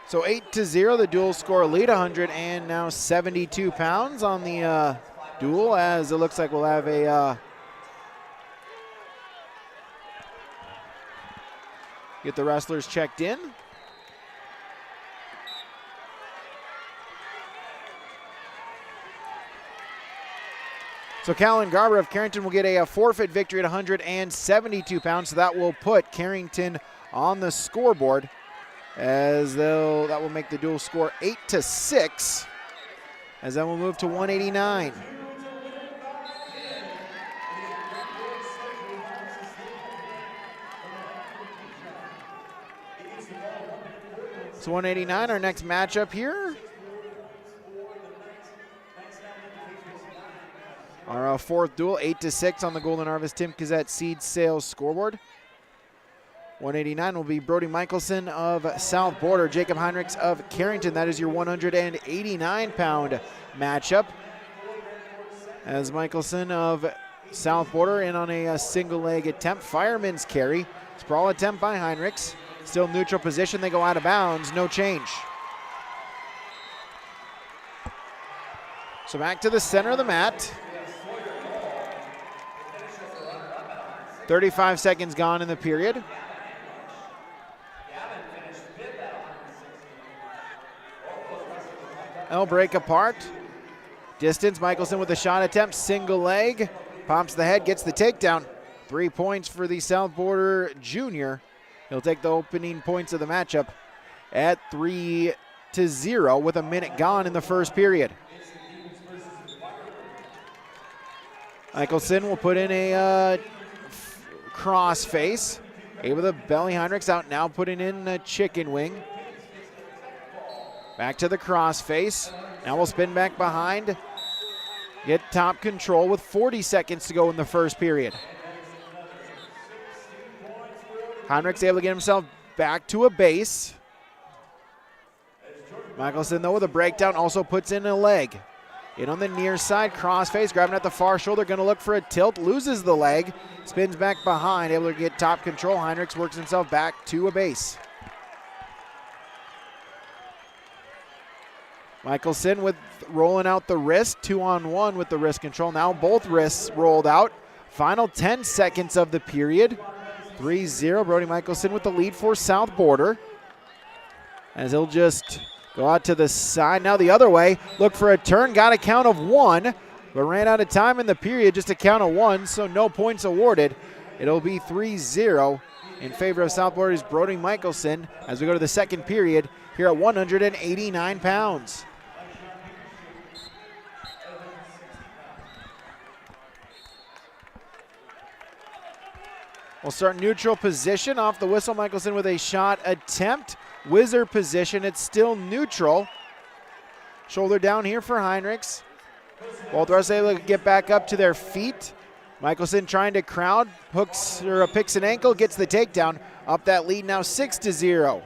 So 8-0, the dual score lead, 100 and now 72 pounds on the dual, as it looks like we'll have a get the wrestlers checked in. So Callan Garber of Carrington will get a forfeit victory at 172 pounds, so that will put Carrington on the scoreboard, as that will make the dual score 8-6, as then we'll move to 189. So 189, our next matchup here. Our fourth duel, 8-6 on the Golden Harvest Tim Kazette Seed Sales scoreboard. 189 will be Brody Michelson of South Border, Jacob Heinrichs of Carrington. That is your 189-pound matchup, as Michelson of South Border in on a single leg attempt. Fireman's carry. Sprawl attempt by Heinrichs. Still neutral position. They go out of bounds. No change. So back to the center of the mat. 35 seconds gone in the period. They'll break apart. Distance, Michelson with a shot attempt, single leg. Pops the head, gets the takedown. 3 points for the South Border junior. He'll take the opening points of the matchup at 3-0 with a minute gone in the first period. Michelson will put in a cross face. Able to belly Heinrichs out now, putting in a chicken wing. Back to the cross face. Now we'll spin back behind. Get top control with 40 seconds to go in the first period. Heinrichs able to get himself back to a base. Michelson, though, with a breakdown, also puts in a leg. In on the near side, crossface, grabbing at the far shoulder, going to look for a tilt, loses the leg, spins back behind, able to get top control. Heinrichs works himself back to a base. Michelson with rolling out the wrist, 2-on-1 with the wrist control. Now both wrists rolled out. Final 10 seconds of the period. 3-0, Brody Michelson with the lead for South Border, as he'll just go out to the side. Now the other way, look for a turn, got a count of 1, but ran out of time in the period, just a count of 1, so no points awarded. It'll be 3-0 in favor of South Border's Brody Michelson as we go to the second period here at 189 pounds. We'll start neutral position off the whistle. Michelson with a shot attempt. Wizard position, it's still neutral. Shoulder down here for Heinrichs. Both wrestlers able to get back up to their feet. Michelson trying to crowd, picks an ankle, gets the takedown. Up that lead now 6-0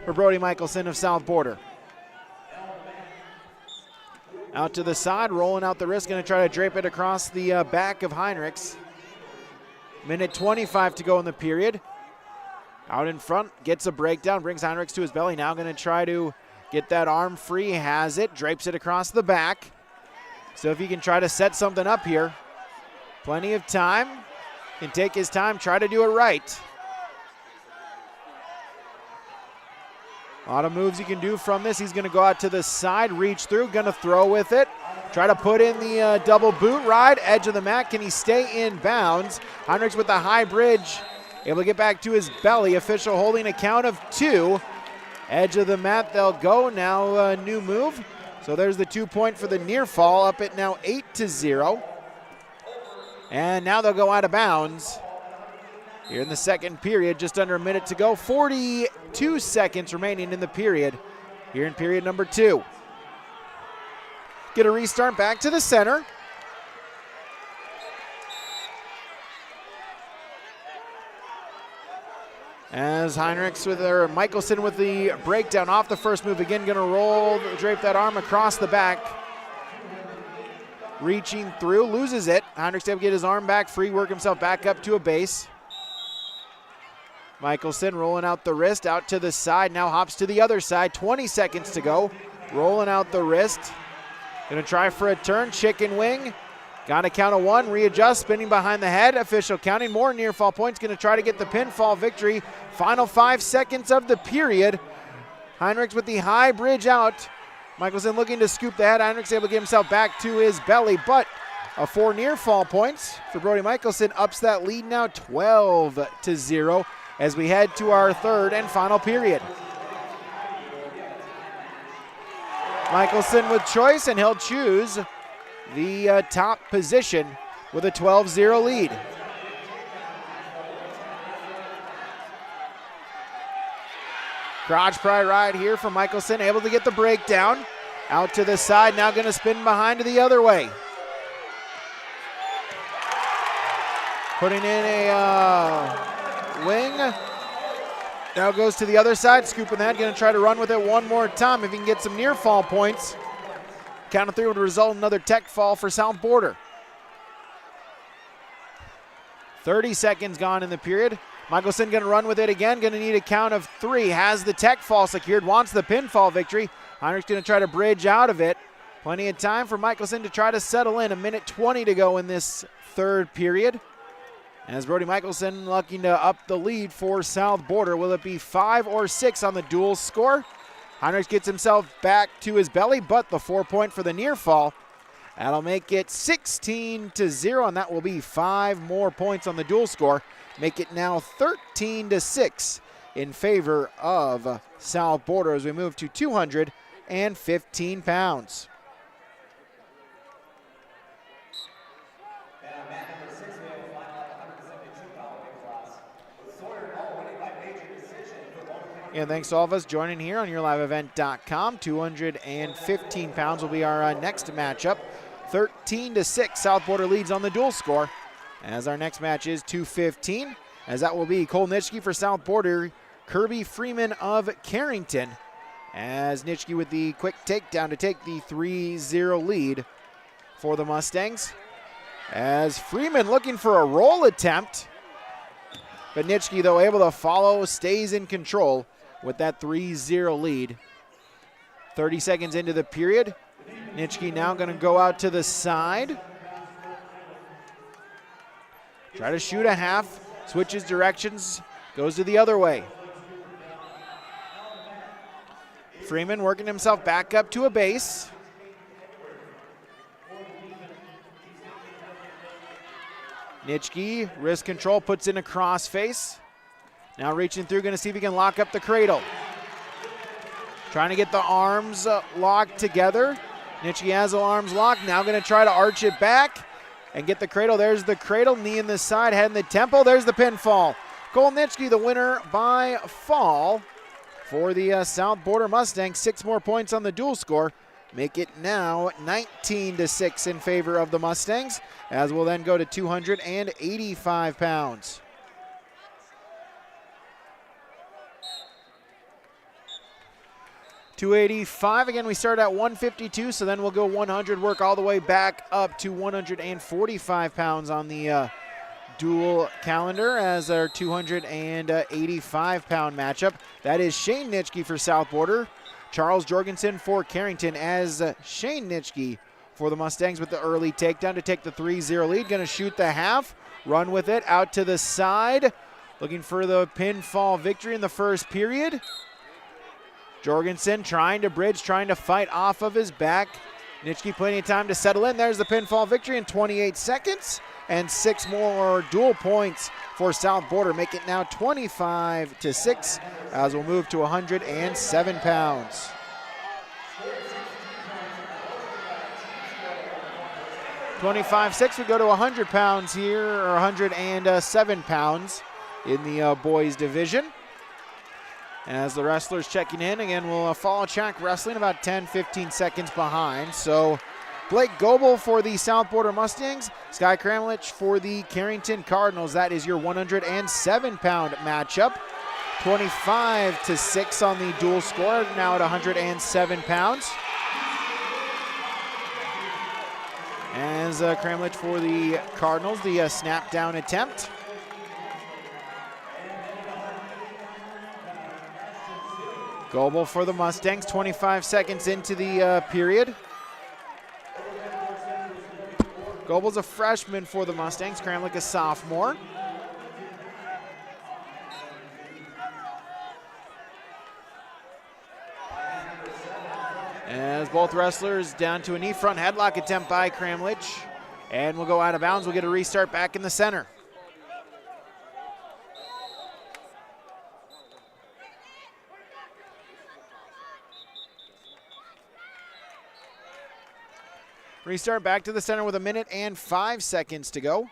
for Brody Michelson of South Border. Out to the side, rolling out the wrist, going to try to drape it across the back of Heinrichs. Minute 25 to go in the period. Out in front, gets a breakdown, brings Heinrichs to his belly. Now going to try to get that arm free, has it, drapes it across the back. So if he can try to set something up here, plenty of time, can take his time, try to do it right. A lot of moves he can do from this. He's going to go out to the side, reach through, going to throw with it. Try to put in the double boot ride, edge of the mat. Can he stay in bounds? Heinrichs with the high bridge, able to get back to his belly. Official holding a count of 2. Edge of the mat, they'll go. Now a new move. So there's the 2 point for the near fall, up at now 8-0. And now they'll go out of bounds. Here in the second period, just under a minute to go. 42 seconds remaining in the period. Here in period number 2. Get a restart back to the center. As Michelson with the breakdown off the first move. Again, going to roll, drape that arm across the back. Reaching through, loses it. Heinrich's able to get his arm back free, work himself back up to a base. Michelson rolling out the wrist, out to the side, now hops to the other side. 20 seconds to go. Rolling out the wrist. Gonna try for a turn, chicken wing. Got a count of 1, readjust, spinning behind the head. Official counting, more near fall points. Gonna try to get the pinfall victory. Final 5 seconds of the period. Heinrichs with the high bridge out. Michelson looking to scoop the head. Heinrichs able to get himself back to his belly, but a 4 near fall points for Brody Michelson ups that lead now 12-0 as we head to our third and final period. Michelson with choice, and he'll choose the top position with a 12-0 lead. Crotch pry right here from Michelson, able to get the breakdown. Out to the side, now going to spin behind to the other way. Putting in a wing. Now goes to the other side, scooping that, going to try to run with it one more time if he can get some near fall points. Count of 3 would result in another tech fall for South Border. 30 seconds gone in the period. Michelson going to run with it again, going to need a count of 3. Has the tech fall secured, wants the pinfall victory. Heinrich's going to try to bridge out of it. Plenty of time for Michelson to try to settle in. 1:20 to go in this third period. As Brody Michelson looking to up the lead for South Border. Will it be 5 or 6 on the dual score? Heinrichs gets himself back to his belly, but the 4-point for the near fall. That'll make it 16-0, and that will be 5 more points on the dual score. Make it now 13-6 in favor of South Border as we move to 215 pounds. And thanks to all of us joining here on YourLiveEvent.com. 215 pounds will be our next matchup. 13-6, South Border leads on the dual score. As our next match is 215, as that will be Cole Nitschke for South Border, Kirby Freeman of Carrington. As Nitschke with the quick takedown to take the 3-0 lead for the Mustangs. As Freeman looking for a roll attempt, but Nitschke, though, able to follow, stays in control with that 3-0 lead. 30 seconds into the period. Nitschke now going to go out to the side. Try to shoot a half, switches directions, goes to the other way. Freeman working himself back up to a base. Nitschke, wrist control, puts in a crossface. Now reaching through, going to see if he can lock up the cradle. Trying to get the arms locked together. Nitschke has the arms locked, now going to try to arch it back and get the cradle. There's the cradle, knee in the side, head in the temple. There's the pinfall. Cole Nitschke, the winner by fall for the South Border Mustangs. 6 more points on the dual score. Make it now 19-6 in favor of the Mustangs, as we'll then go to 285 pounds. .285, again, we start at 152, so then we'll go 100, work all the way back up to 145 pounds on the dual calendar as our 285-pound matchup. That is Shane Nitschke for South Border, Charles Jorgensen for Carrington, as Shane Nitschke for the Mustangs with the early takedown to take the 3-0 lead. Going to shoot the half, run with it, out to the side, looking for the pinfall victory in the first period. Jorgensen trying to bridge, trying to fight off of his back. Nitschke plenty of time to settle in. There's the pinfall victory in 28 seconds. And 6 more dual points for South Border. Make it now 25-6 as we'll move to 107 pounds. 25-6, we go to 100 pounds here, or 107 pounds in the boys division. As the wrestlers checking in, again, we'll follow track wrestling about 10-15 seconds behind. So Blake Goebel for the South Border Mustangs, Sky Kramlich for the Carrington Cardinals. That is your 107-pound matchup. 25-6 on the dual score, now at 107 pounds. As Kramlich for the Cardinals, the snap down attempt. Goebel for the Mustangs, 25 seconds into the period. Goebel's a freshman for the Mustangs, Kramlich a sophomore. As both wrestlers down to a knee front headlock attempt by Kramlich. And we'll go out of bounds. We'll get a restart back in the center. Restart back to the center with 1 minute and 5 seconds to go.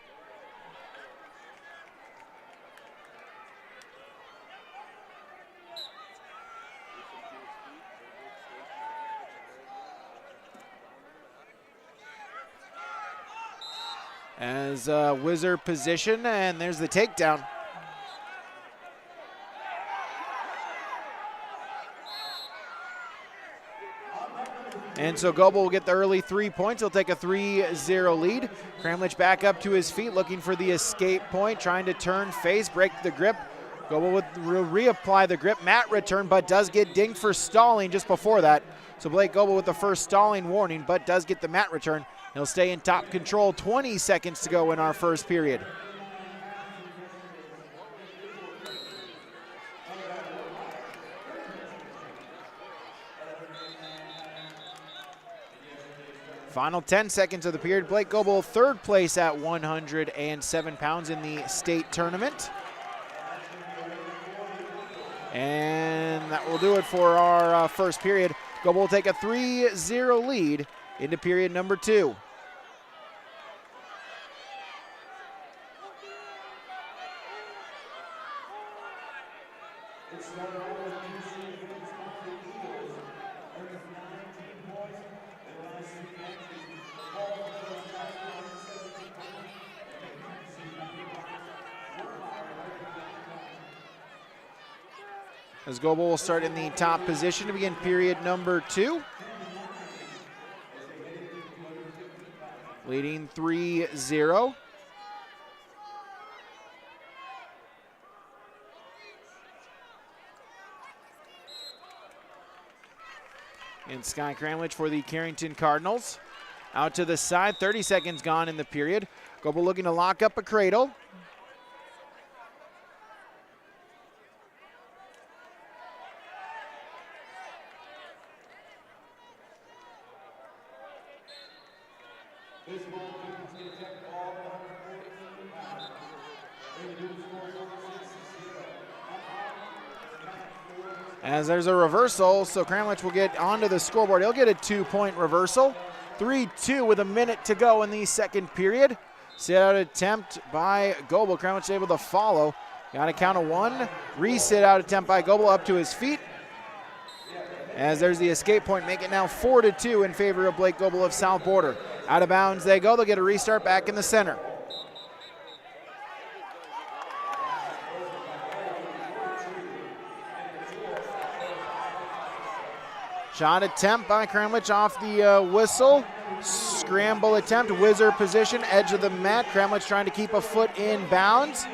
As wizard position, and there's the takedown. And so Goebel will get the early 3 points. He'll take a 3-0 lead. Kramlich back up to his feet, looking for the escape point, trying to turn face, break the grip. Goebel will reapply the grip. Mat return, but does get dinged for stalling just before that. So Blake Goebel with the first stalling warning, but does get the mat return. He'll stay in top control. 20 seconds to go in our first period. Final 10 seconds of the period. Blake Goebel, third place at 107 pounds in the state tournament. And that will do it for our first period. Goebel will take a 3-0 lead into period number 2. As Goebel will start in the top position to begin period number 2. Leading 3-0. And Sky Kramlich for the Carrington Cardinals. Out to the side, 30 seconds gone in the period. Goebel looking to lock up a cradle. As there's a reversal, so Kramlich will get onto the scoreboard. He'll get a 2-point reversal. 3-2 with a minute to go in the second period. Sit out attempt by Goebel. Kramlich able to follow. Got a count of 1. Re-sit out attempt by Goebel up to his feet. As there's the escape point, make it now 4-2 in favor of Blake Goebel of South Border. Out of bounds they go. They'll get a restart back in the center. Shot attempt by Kramlich off the whistle. Scramble attempt, wizard position, edge of the mat. Kramlich trying to keep a foot in bounds.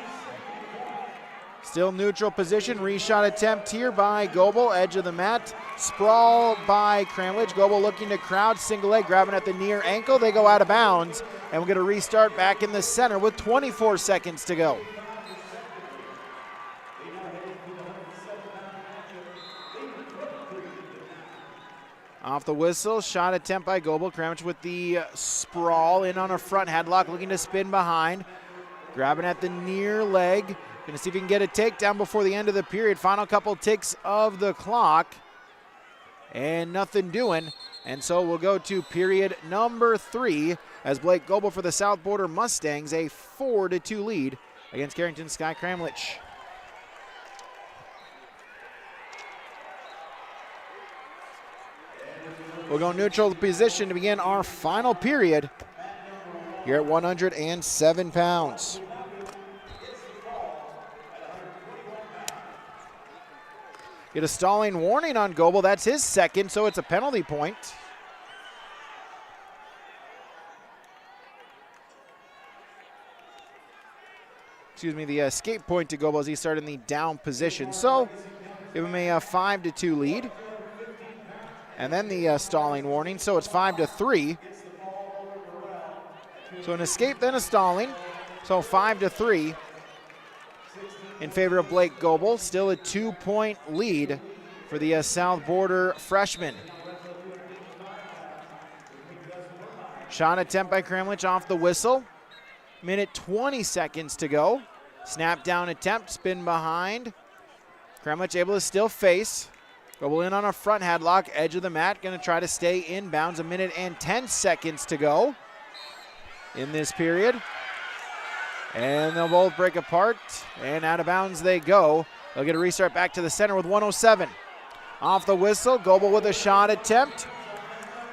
Still neutral position, reshot attempt here by Goebel, edge of the mat. Sprawl by Kramlich. Goebel looking to crowd, single leg, grabbing at the near ankle. They go out of bounds, and we'll get a restart back in the center with 24 seconds to go. Off the whistle, shot attempt by Goebel. Kramlich with the sprawl in on a front headlock, looking to spin behind. Grabbing at the near leg. Going to see if he can get a takedown before the end of the period. Final couple ticks of the clock. And nothing doing. And so we'll go to period number 3 as Blake Goebel for the South Border Mustangs, a 4-2 lead against Carrington's Sky Kramlich. We'll go neutral position to begin our final period here at 107 pounds. Get a stalling warning on Goebel. That's his second, so it's a penalty point. Excuse me, the escape point to Goebel as he started in the down position. So give him a 5-2 lead. And then the stalling warning, so it's 5-3. So an escape, then a stalling. So 5-3 in favor of Blake Goebel. Still a 2-point lead for the South Border freshman. Shot attempt by Kramlich off the whistle. Minute 20 seconds to go. Snap down attempt, spin behind. Kramlich able to still face. Goebel in on a front headlock, edge of the mat, going to try to stay inbounds. A minute and 10 seconds to go in this period. And they'll both break apart, and out of bounds they go. They'll get a restart back to the center with 1:07. Off the whistle, Goebel with a shot attempt.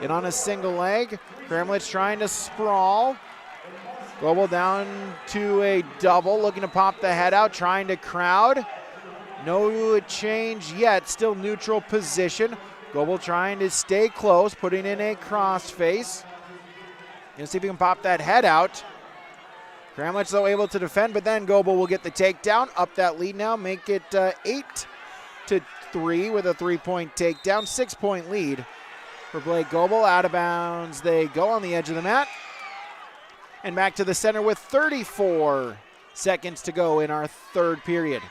In on a single leg. Kramlich trying to sprawl. Goebel down to a double, looking to pop the head out, trying to crowd. No change yet, still neutral position. Goebel trying to stay close, putting in a crossface. Gonna see if he can pop that head out. Kramlich though able to defend, but then Goebel will get the takedown, up that lead now, make it 8-3 with a 3-point takedown, 6-point lead for Blake Goebel. Out of bounds they go on the edge of the mat. And back to the center with 34 seconds to go in our third period.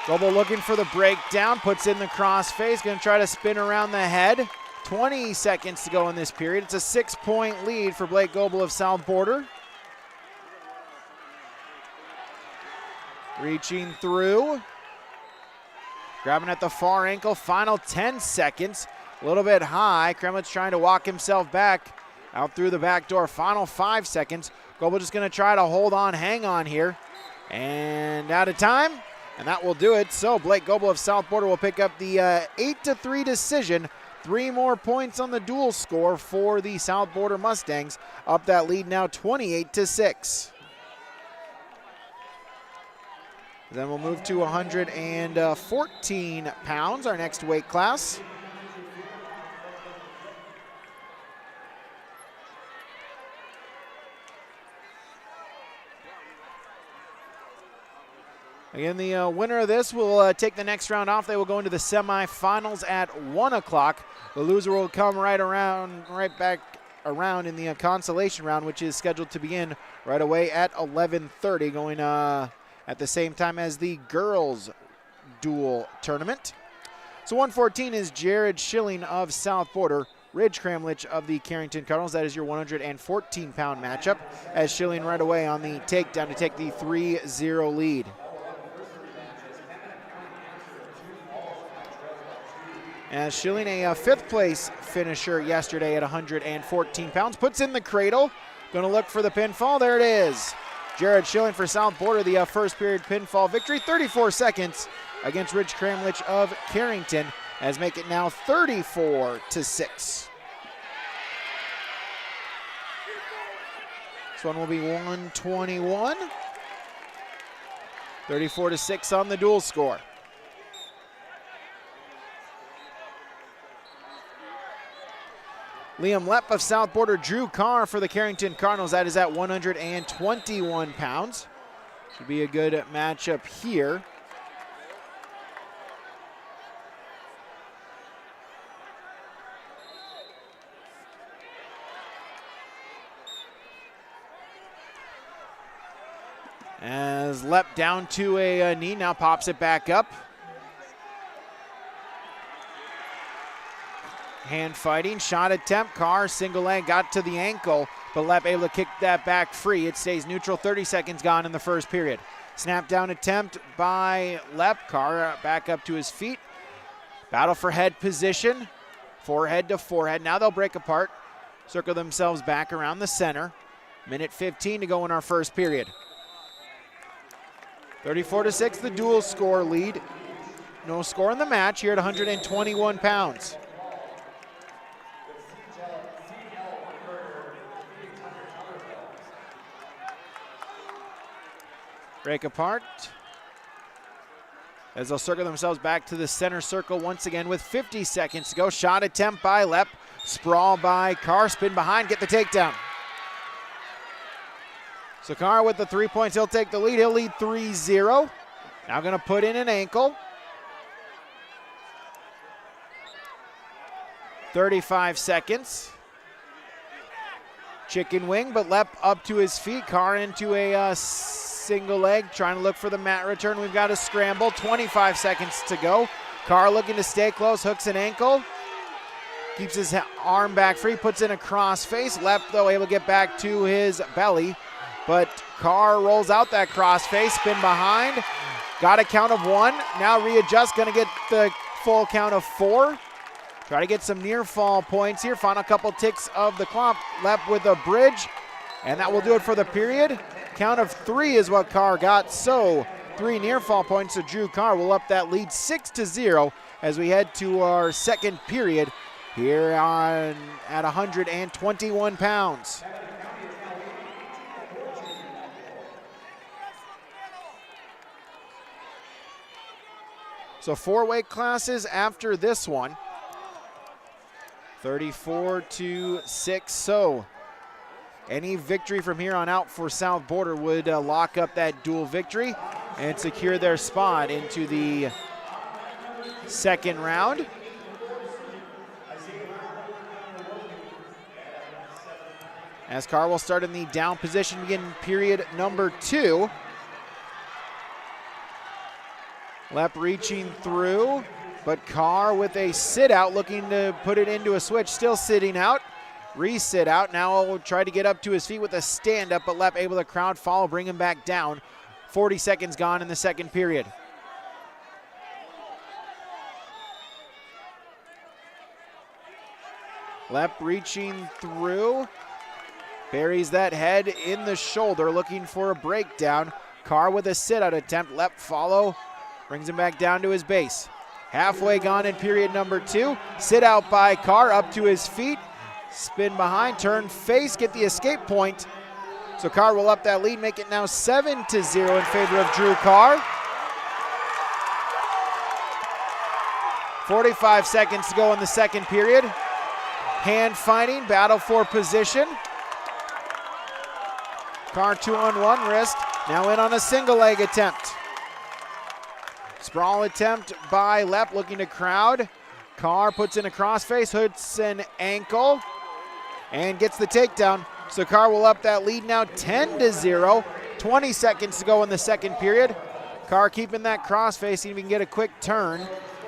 Goebel looking for the breakdown, puts in the crossface, going to try to spin around the head. 20 seconds to go in this period. It's a 6-point lead for Blake Goebel of South Border. Reaching through. Grabbing at the far ankle, final 10 seconds. A little bit high. Kramlich trying to walk himself back out through the back door. Final 5 seconds. Goebel just going to try to hold on, hang on here. And out of time. And that will do it. So Blake Goebel of South Border will pick up the 8-3 decision. 3 more points on the dual score for the South Border Mustangs. Up that lead now 28-6. Then we'll move to 114 pounds, our next weight class. Again, the winner of this will take the next round off. They will go into the semifinals at 1 o'clock. The loser will come right back around in the consolation round, which is scheduled to begin right away at 11:30, going at the same time as the girls' dual tournament. So 114 is Jared Schilling of South Border, Ridge Kramlich of the Carrington Cardinals. That is your 114-pound matchup, as Schilling right away on the takedown to take the 3-0 lead. As Schilling, a 5th place finisher yesterday at 114 pounds, puts in the cradle. Going to look for the pinfall. There it is. Jared Schilling for South Border, the first period pinfall victory. 34 seconds against Ridge Kramlich of Carrington, as make it now 34-6. This one will be 121. 34-6 on the dual score. Liam Lepp of South Border, Drew Carr for the Carrington Cardinals. That is at 121 pounds. Should be a good matchup here. As Lepp down to a knee, now pops it back up. Hand fighting, shot attempt, Carr, single leg, got to the ankle, but Lepp able to kick that back free. It stays neutral, 30 seconds gone in the first period. Snap down attempt by Lepp, Carr back up to his feet, Battle for head position, forehead to forehead. Now they'll break apart, circle themselves back around the center. Minute 15 to go in our first period. 34-6, the dual score lead. No score in the match here at 121 pounds. Break apart as they'll circle themselves back to the center circle once again with 50 seconds to go. Shot attempt by Lepp. Sprawl by Carr. Spin behind, get the takedown. So Carr with the 3 points, he'll take the lead. He'll lead 3-0. Now going to put in an ankle. 35 seconds. Chicken wing, but Lepp up to his feet. Carr into a single leg, trying to look for the mat return. We've got a scramble, 25 seconds to go. Carr looking to stay close, hooks an ankle. Keeps his arm back free, puts in a cross face. Lepp, though, able to get back to his belly. But Carr rolls out that cross face, spin behind. Got a count of 1. Now readjust, going to get the full count of 4. Try to get some near fall points here. Final couple ticks of the clock. Lepp with a bridge, and that will do it for the period. Count of 3 is what Carr got, so 3 near fall points to Drew Carr will up that lead 6-0 as we head to our second period here at 121 pounds. So 4 weight classes after this one. 34-6, so any victory from here on out for South Border would lock up that dual victory and secure their spot into the second round. As Carr will start in the down position, begin period number 2. Lepp reaching through, but Carr with a sit out, looking to put it into a switch, still sitting out. Re-sit out, now will try to get up to his feet with a stand up, but Lepp able to crowd follow, bring him back down. 40 seconds gone in the second period. Lepp reaching through, buries that head in the shoulder, looking for a breakdown. Carr with a sit out attempt, Lepp follow, brings him back down to his base. Halfway gone in period number 2. Sit out by Carr, up to his feet. Spin behind, turn face, get the escape point. So Carr will up that lead, make it now 7-0 in favor of Drew Carr. 45 seconds to go in the second period. Hand fighting, battle for position. Carr 2-on-1 wrist, now in on a single leg attempt. Sprawl attempt by Lepp, looking to crowd. Carr puts in a crossface, hooks an ankle, and gets the takedown. So Carr will up that lead now 10-0. 20 seconds to go in the second period. Carr keeping that crossface, see if he can get a quick turn.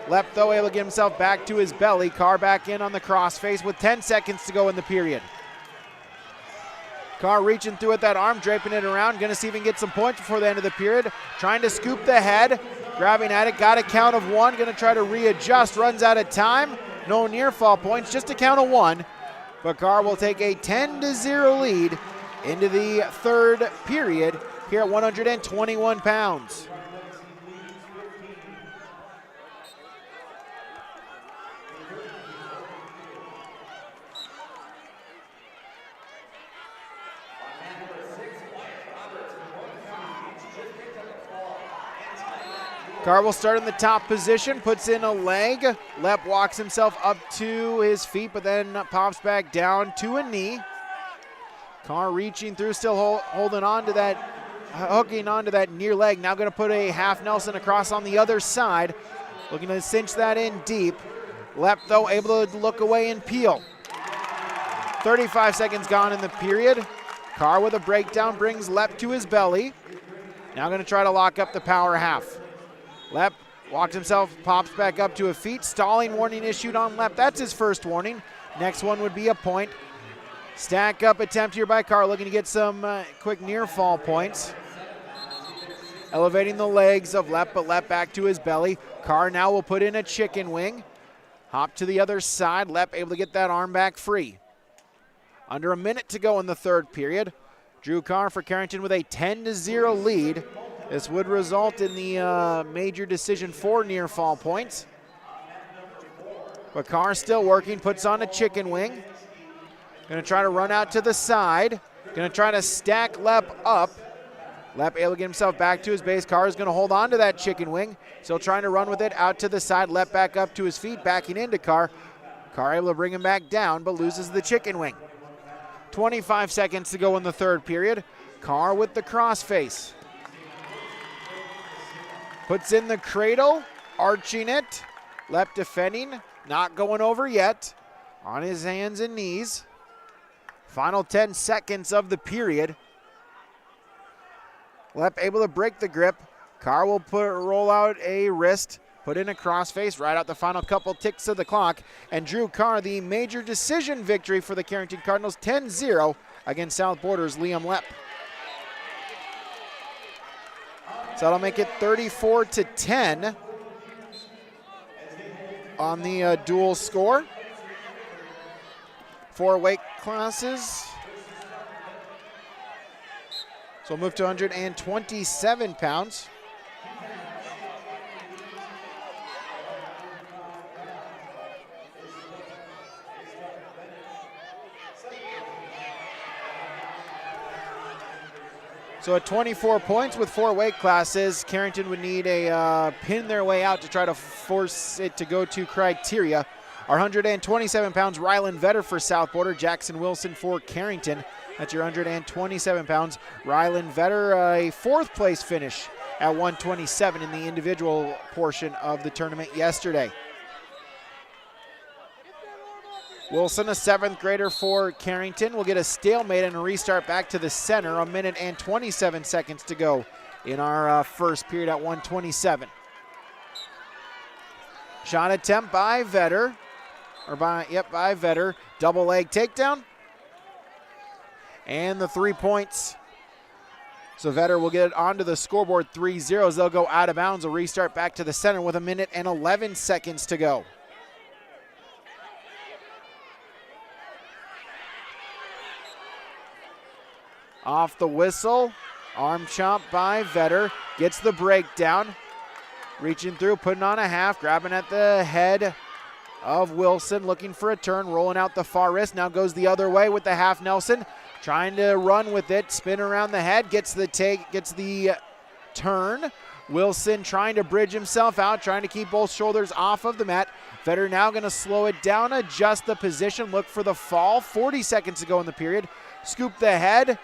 Lepp, though, able to get himself back to his belly. Carr back in on the crossface with 10 seconds to go in the period. Carr reaching through with that arm, draping it around. Going to see if he can get some points before the end of the period. Trying to scoop the head. Grabbing at it, got a count of 1. Going to try to readjust, runs out of time. No near fall points, just a count of 1. But Carr will take a 10-0 lead into the third period here at 121 pounds. Carr will start in the top position, puts in a leg. Lepp walks himself up to his feet, but then pops back down to a knee. Carr reaching through, still holding on to that, hooking onto that near leg. Now going to put a half Nelson across on the other side. Looking to cinch that in deep. Lepp, though, able to look away and peel. 35 seconds gone in the period. Carr with a breakdown brings Lepp to his belly. Now going to try to lock up the power half. Lepp walks himself, pops back up to his feet. Stalling warning issued on Lepp. That's his first warning. Next one would be a point. Stack up attempt here by Carr, looking to get some quick near fall points. Elevating the legs of Lepp, but Lepp back to his belly. Carr now will put in a chicken wing. Hop to the other side. Lepp able to get that arm back free. Under a minute to go in the third period. Drew Carr for Carrington with a 10-0 lead. This would result in the major decision for near fall points. But Carr still working, puts on a chicken wing. Going to try to run out to the side. Going to try to stack Lepp up. Lepp able to get himself back to his base. Carr is going to hold on to that chicken wing. Still trying to run with it out to the side. Lepp back up to his feet, backing into Carr. Carr able to bring him back down, but loses the chicken wing. 25 seconds to go in the third period. Carr with the crossface. Puts in the cradle, arching it. Lepp defending, not going over yet. On his hands and knees. Final 10 seconds of the period. Lepp able to break the grip. Carr will roll out a wrist, put in a crossface, right out the final couple ticks of the clock. And Drew Carr, the major decision victory for the Carrington Cardinals, 10-0 against South Border's Liam Lepp. So that'll make it 34-10 on the dual score. 4 weight classes. So we'll move to 127 pounds. So at 24 points with 4 weight classes, Carrington would need a pin their way out to try to force it to go to criteria. Our 127 pounds, Rylan Vetter for South Border, Jackson Wilson for Carrington. That's your 127 pounds. Rylan Vetter, a 4th place finish at 127 in the individual portion of the tournament yesterday. Wilson, a 7th grader for Carrington, will get a stalemate and a restart back to the center. 1 minute and 27 seconds to go in our first period at 127. Shot attempt by Vetter, by Vetter. Double leg takedown. And the 3 points. So Vetter will get it onto the scoreboard 3-0 as they'll go out of bounds. A restart back to the center with 1 minute and 11 seconds to go. Off the whistle, arm chomp by Vetter, gets the breakdown, reaching through, putting on a half, grabbing at the head of Wilson, looking for a turn, rolling out the far wrist, now goes the other way with the half Nelson, trying to run with it, spin around the head, gets the turn. Wilson trying to bridge himself out, trying to keep both shoulders off of the mat. Vetter now going to slow it down, adjust the position, look for the fall. 40 seconds to go in the period. Scoop the head.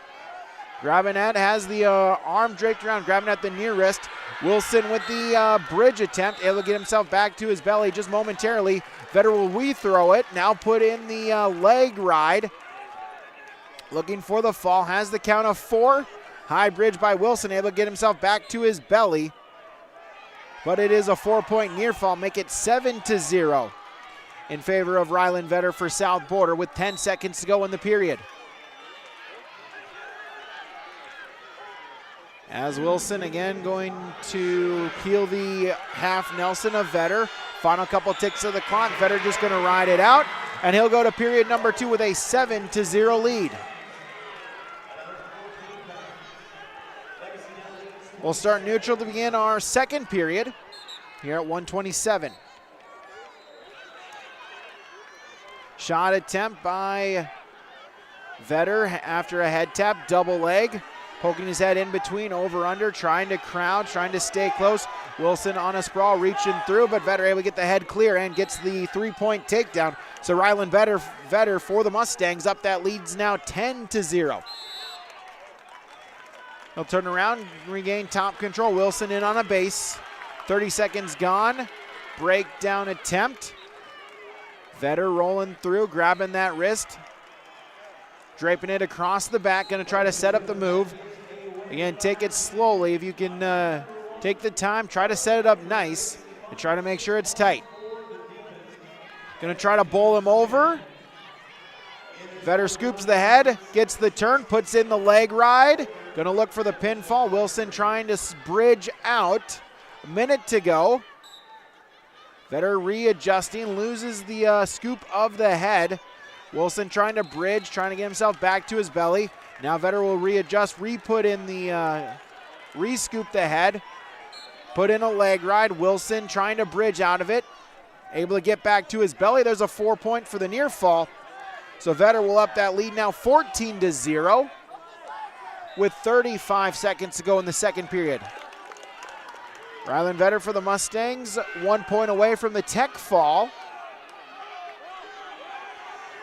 Grabbing at, has the arm draped around, grabbing at the near wrist. Wilson with the bridge attempt, able to get himself back to his belly just momentarily. Vetter will re-throw it, now put in the leg ride. Looking for the fall, has the count of 4. High bridge by Wilson, able to get himself back to his belly. But it is a 4-point near fall, make it 7-0 in favor of Rylan Vetter for South Border with 10 seconds to go in the period. As Wilson again going to peel the half Nelson of Vetter. Final couple ticks of the clock. Vetter just going to ride it out. And he'll go to period number 2 with a 7-0 lead. We'll start neutral to begin our second period here at 127. Shot attempt by Vetter after a head tap, double leg. Poking his head in between, over under, trying to crowd, trying to stay close. Wilson on a sprawl, reaching through, but Vetter able to get the head clear and gets the 3-point takedown. So Rylan Vetter for the Mustangs up that leads now 10-0. He'll turn around, regain top control. Wilson in on a base. 30 seconds gone. Breakdown attempt. Vetter rolling through, grabbing that wrist. Draping it across the back, going to try to set up the move. Again, take it slowly. If you can take the time, try to set it up nice and try to make sure it's tight. Going to try to bowl him over. Vetter scoops the head, gets the turn, puts in the leg ride. Going to look for the pinfall. Wilson trying to bridge out. A minute to go. Vetter readjusting, loses the scoop of the head. Wilson trying to bridge, trying to get himself back to his belly. Now Vetter will readjust, re-put in the, re-scoop the head. Put in a leg ride. Wilson trying to bridge out of it. Able to get back to his belly. There's a 4-point for the near fall. So Vetter will up that lead now 14-0 with 35 seconds to go in the second period. Rylan Vetter for the Mustangs, 1 point away from the tech fall.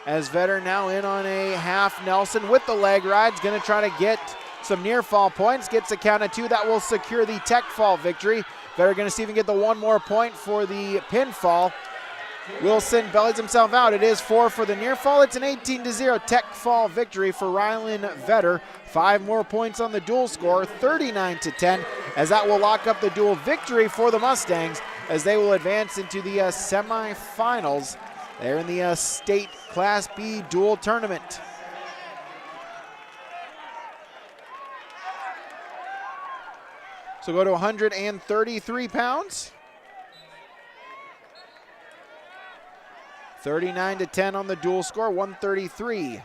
As Vetter now in on a half Nelson with the leg rides, going to try to get some near fall points, gets a count of 2 that will secure the tech fall victory. Vetter going to see if he can get the 1 more point for the pinfall. Wilson bellies himself out. It is 4 for the near fall. It's an 18-0 tech fall victory for Rylan Vetter. 5 more points on the dual score, 39-10, as that will lock up the dual victory for the Mustangs as they will advance into the semifinals. They're in the state Class B dual tournament. So go to 133 pounds. 39-10 on the dual score, 133.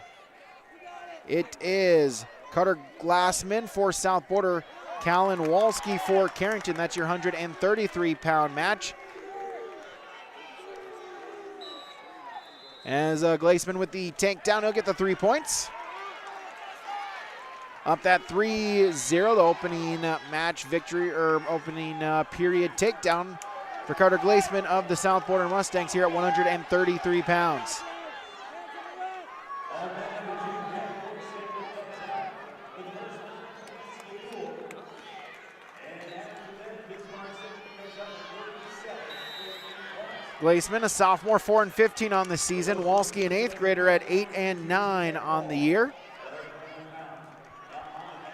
It is Cutter Glassman for South Border, Callan Walski for Carrington. That's your 133-pound match. As Glassman with the takedown, he'll get the 3 points. Up that 3-0, the opening match victory, or opening period takedown for Carter Glassman of the South Border Mustangs here at 133 pounds. Glassman, a sophomore, 4-15 on the season. Walski, an 8th grader, at 8-9 on the year.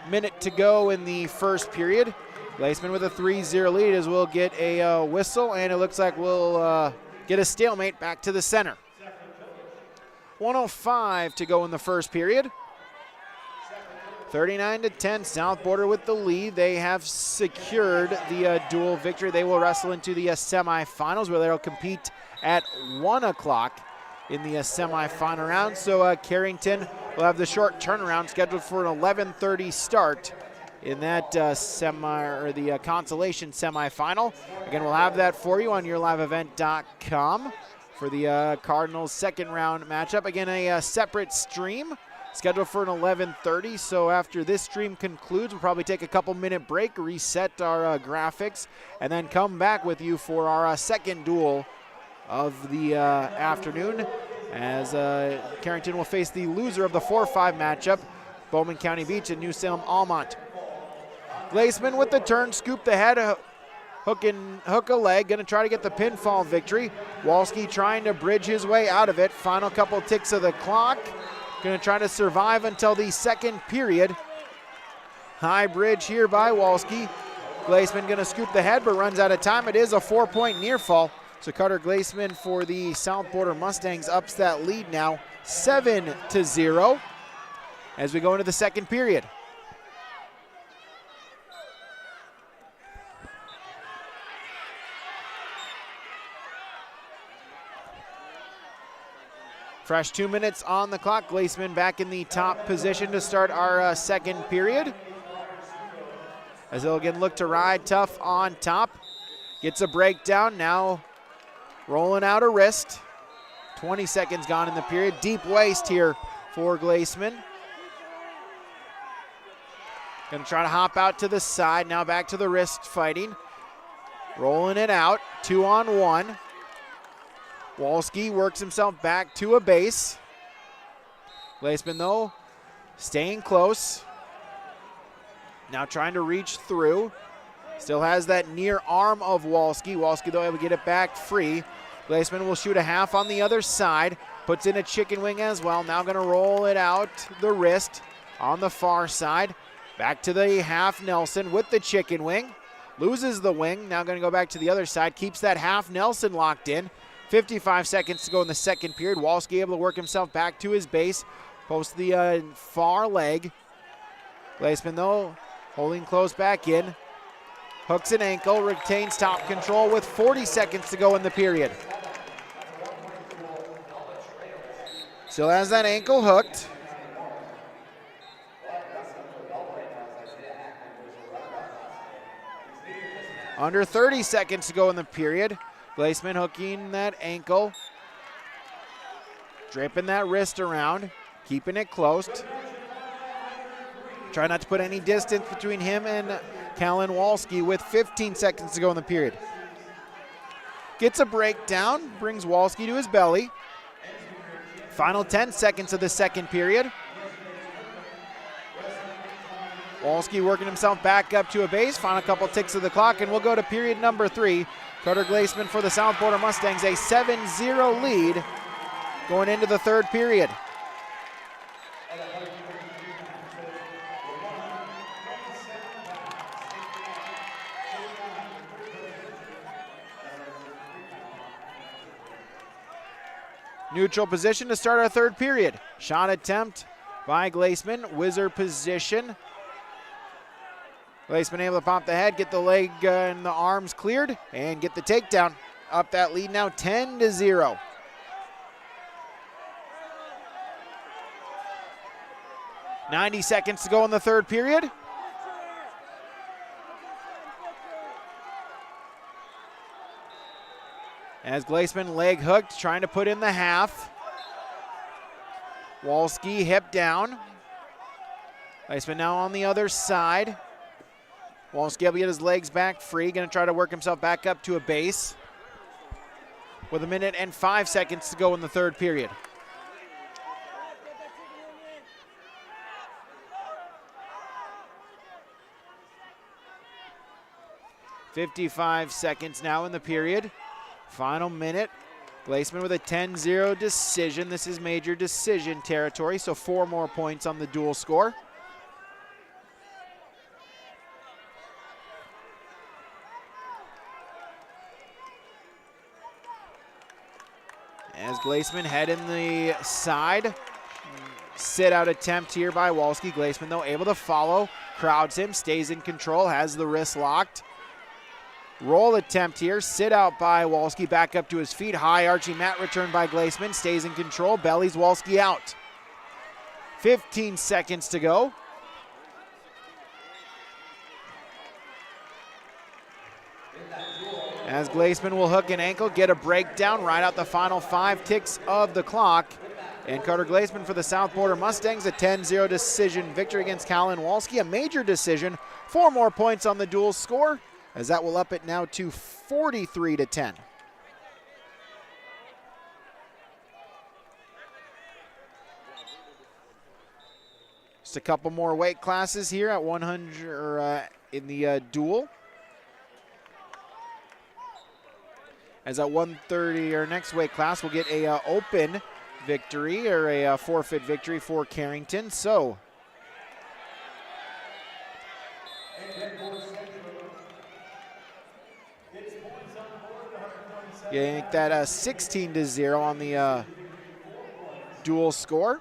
Minute to go in the first period. Glassman with a 3-0 lead as we'll get a whistle, and it looks like we'll get a stalemate back to the center. 1:05 to go in the first period. 39-10, South Border with the lead. They have secured the dual victory. They will wrestle into the semifinals where they'll compete at 1 o'clock in the semifinal round. So Carrington will have the short turnaround scheduled for an 11:30 start in that the consolation semifinal. Again, we'll have that for you on yourliveevent.com for the Cardinals second round matchup. Again, a separate stream scheduled for an 11:30. So after this stream concludes, we'll probably take a couple-minute break, reset our graphics, and then come back with you for our second duel of the afternoon, as Carrington will face the loser of the 4-5 matchup, Bowman County Beach and New Salem Almont. Glassman with the turn, scoop the head, hook a leg, gonna try to get the pinfall victory. Walski trying to bridge his way out of it. Final couple ticks of the clock. Gonna try to survive until the second period. High bridge here by Walski. Glassman gonna scoop the head, but runs out of time. It is a 4-point near fall. So Carter Glassman for the South Border Mustangs ups that lead now 7-0 as we go into the second period. Fresh 2 minutes on the clock. Glassman back in the top position to start our second period. As they'll again look to ride tough on top. Gets a breakdown, now rolling out a wrist. 20 seconds gone in the period. Deep waist here for Glassman. Gonna try to hop out to the side, now back to the wrist fighting. Rolling it out, 2-on-1. Walski works himself back to a base. Glassman, though, staying close. Now trying to reach through. Still has that near arm of Walski. Walski, though, able to get it back free. Glassman will shoot a half on the other side. Puts in a chicken wing as well. Now going to roll it out the wrist on the far side. Back to the half Nelson with the chicken wing. Loses the wing. Now going to go back to the other side. Keeps that half Nelson locked in. 55 seconds to go in the second period. Walski able to work himself back to his base. Post the far leg. Glassman, though, holding close back in. hooks an ankle, retains top control with 40 seconds to go in the period. Still has that ankle hooked. Under 30 seconds to go in the period. Glaceman hooking that ankle. Draping that wrist around. Keeping it close. Try not to put any distance between him and Callan Walski with 15 seconds to go in the period. Gets a breakdown. Brings Walski to his belly. Final 10 seconds of the second period. Walski working himself back up to a base. Final couple ticks of the clock, and we'll go to period number 3. Carter Glaceman for the South Border Mustangs, a 7-0 lead going into the third period. Neutral position to start our third period. Shot attempt by Glaceman, whizzer position. Glaceman able to pop the head, get the leg and the arms cleared, and get the takedown. Up that lead now 10-0. .90 seconds to go in the third period. As Glaceman leg hooked, trying to put in the half. Walski hip down. Glaceman now on the other side. Walski able to get his legs back free. Going to try to work himself back up to a base. With 1 minute and 5 seconds to go in the third period. .55 seconds now in the period. Final minute. Glaceman with a 10-0 decision. This is major decision territory, so 4 more points on the dual score. As Glaceman head in the side. Sit out attempt here by Walski. Glaceman though able to follow. Crowds him, stays in control, has the wrist locked. Roll attempt here, sit out by Walski, back up to his feet. High arching mat return by Glaceman, stays in control, bellies Walski out. 15 seconds to go. As Glaceman will hook an ankle, get a breakdown, right out the final 5 ticks of the clock. And Carter Glaceman for the South Border Mustangs, a 10-0 decision victory against Callan Walski, a major decision. 4 more points on the dual score, as that will up it now to 43-10. Just a couple more weight classes here at 100 or in the dual. As at 130, our next weight class, we'll get a open victory or a forfeit victory for Carrington. So you think that 16-0 on the dual score,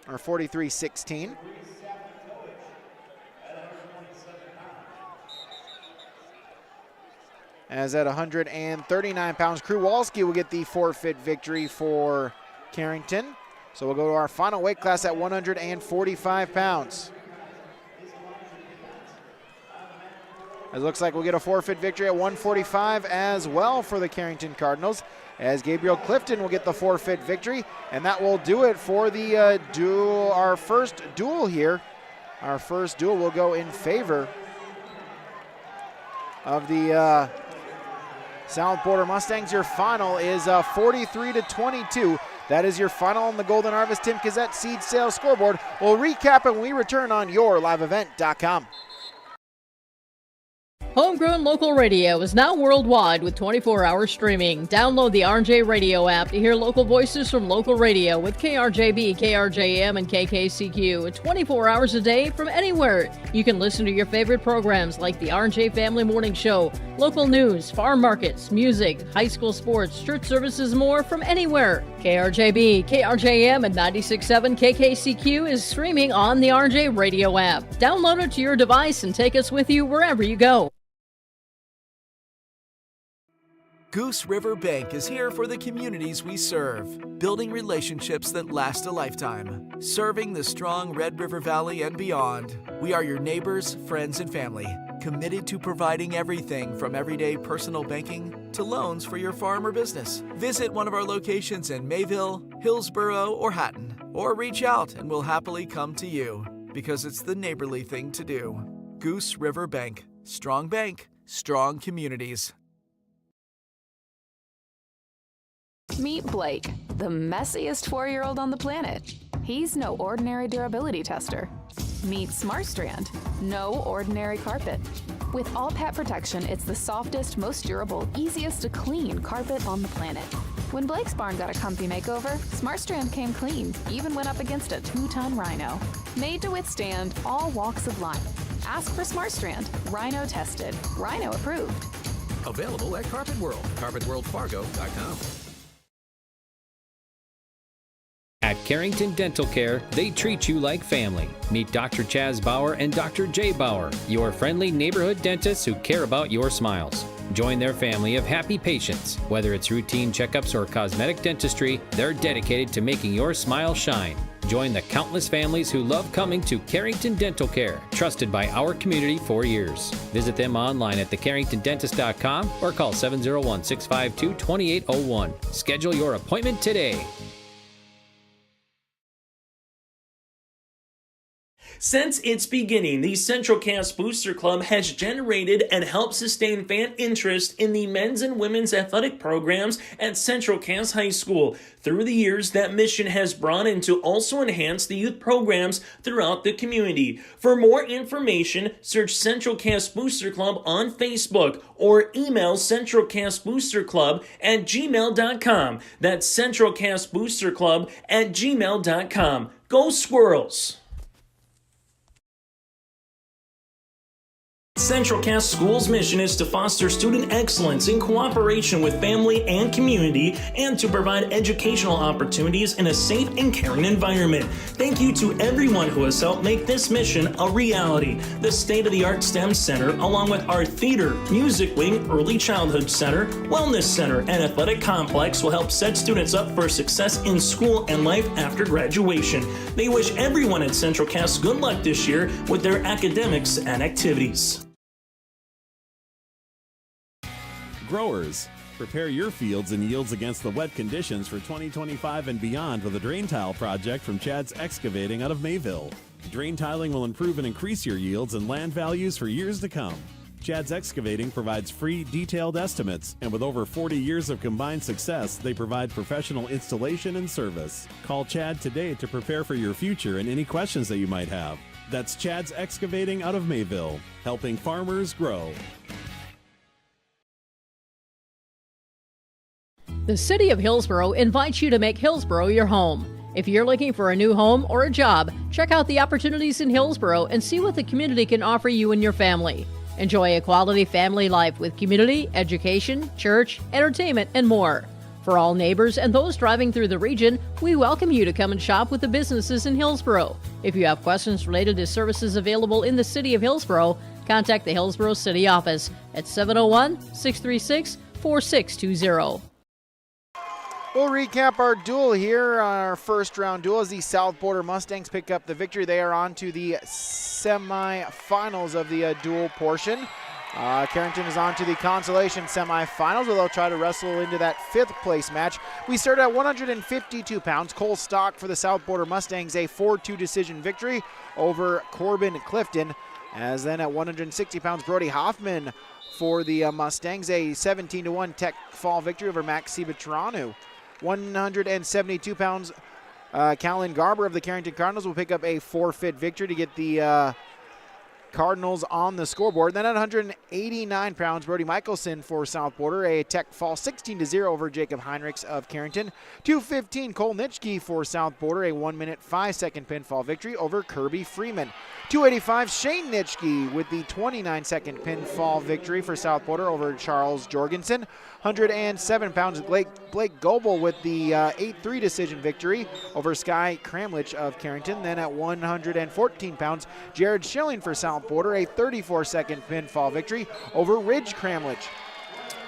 or 43-16. As at 139 pounds, Kruwalski will get the forfeit victory for Carrington. So we'll go to our final weight class at 145 pounds. It looks like we'll get a forfeit victory at 145 as well for the Carrington Cardinals, as Gabriel Clifton will get the forfeit victory, and that will do it for the duel. Our first duel here. Our first duel will go in favor of the South Border Mustangs. Your final is 43-22. That is your final on the Golden Harvest Tim Kazette Seed Sales Scoreboard. We'll recap and we return on yourliveevent.com. Homegrown local radio is now worldwide with 24-hour streaming. Download the RJ Radio app to hear local voices from local radio with KRJB, KRJM, and KKCQ 24 hours a day from anywhere. You can listen to your favorite programs like the RJ Family Morning Show, local news, farm markets, music, high school sports, church services, more from anywhere. KRJB, KRJM, and 96.7 KKCQ is streaming on the RJ Radio app. Download it to your device and take us with you wherever you go. Goose River Bank is here for the communities we serve, building relationships that last a lifetime. Serving the strong Red River Valley and beyond, we are your neighbors, friends, and family, committed to providing everything from everyday personal banking to loans for your farm or business. Visit one of our locations in Mayville, Hillsborough, or Hatton, or reach out and we'll happily come to you, because it's the neighborly thing to do. Goose River Bank. Strong bank, strong communities. Meet Blake, the messiest 4-year-old on the planet. He's no ordinary durability tester. Meet SmartStrand, no ordinary carpet. With all pet protection, it's the softest, most durable, easiest to clean carpet on the planet. When Blake's barn got a comfy makeover, SmartStrand came clean, even went up against a 2-ton rhino. Made to withstand all walks of life. Ask for SmartStrand, rhino tested, rhino approved. Available at Carpet World, carpetworldfargo.com. At Carrington Dental Care, they treat you like family. Meet Dr. Chaz Bauer and Dr. Jay Bauer, your friendly neighborhood dentists who care about your smiles. Join their family of happy patients. Whether it's routine checkups or cosmetic dentistry, they're dedicated to making your smile shine. Join the countless families who love coming to Carrington Dental Care, trusted by our community for years. Visit them online at thecarringtondentist.com or call 701-652-2801. Schedule your appointment today. Since its beginning, the Central Cass Booster Club has generated and helped sustain fan interest in the men's and women's athletic programs at Central Cass High School. Through the years, that mission has broadened to also enhance the youth programs throughout the community. For more information, search Central Cass Booster Club on Facebook or email centralcassboosterclub@gmail.com. That's centralcassboosterclub@gmail.com. Go Squirrels! Central Cass School's mission is to foster student excellence in cooperation with family and community and to provide educational opportunities in a safe and caring environment. Thank you to everyone who has helped make this mission a reality. The state-of-the-art STEM Center, along with our theater, music wing, early childhood center, wellness center, and athletic complex will help set students up for success in school and life after graduation. They wish everyone at Central Cass good luck this year with their academics and activities. Growers, prepare your fields and yields against the wet conditions for 2025 and beyond with a drain tile project from Chad's Excavating out of Mayville. Drain tiling will improve and increase your yields and land values for years to come. Chad's Excavating provides free, detailed estimates, and with over 40 years of combined success, they provide professional installation and service. Call Chad today to prepare for your future and any questions that you might have. That's Chad's Excavating out of Mayville, helping farmers grow. The City of Hillsborough invites you to make Hillsborough your home. If you're looking for a new home or a job, check out the opportunities in Hillsborough and see what the community can offer you and your family. Enjoy a quality family life with community, education, church, entertainment, and more. For all neighbors and those driving through the region, we welcome you to come and shop with the businesses in Hillsborough. If you have questions related to services available in the City of Hillsborough, contact the Hillsborough City Office at 701-636-4620. We'll recap our duel here. Our first round duel as the South Border Mustangs pick up the victory. They are on to the semifinals of the duel portion. Carrington is on to the consolation semifinals, where they'll try to wrestle into that 5th place match. We start at 152 pounds. Cole Stock for the South Border Mustangs, a 4-2 decision victory over Corbin Clifton. As then at 160 pounds, Brody Hoffman for the Mustangs, a 17-1 tech fall victory over Max Civitranu. 172 pounds, Callan Garber of the Carrington Cardinals will pick up a forfeit victory to get the Cardinals on the scoreboard. Then at 189 pounds, Brody Michelson for South Border, a tech fall 16-0 over Jacob Heinrichs of Carrington. 215, Cole Nitschke for South Border, a 1-minute 5-second pinfall victory over Kirby Freeman. 285, Shane Nitschke with the 29-second pinfall victory for South Border over Charles Jorgensen. 107 pounds, Blake Goebel with the 8-3 decision victory over Sky Kramlich of Carrington. Then at 114 pounds, Jared Schilling for South Border, a 34-second pinfall victory over Ridge Kramlich.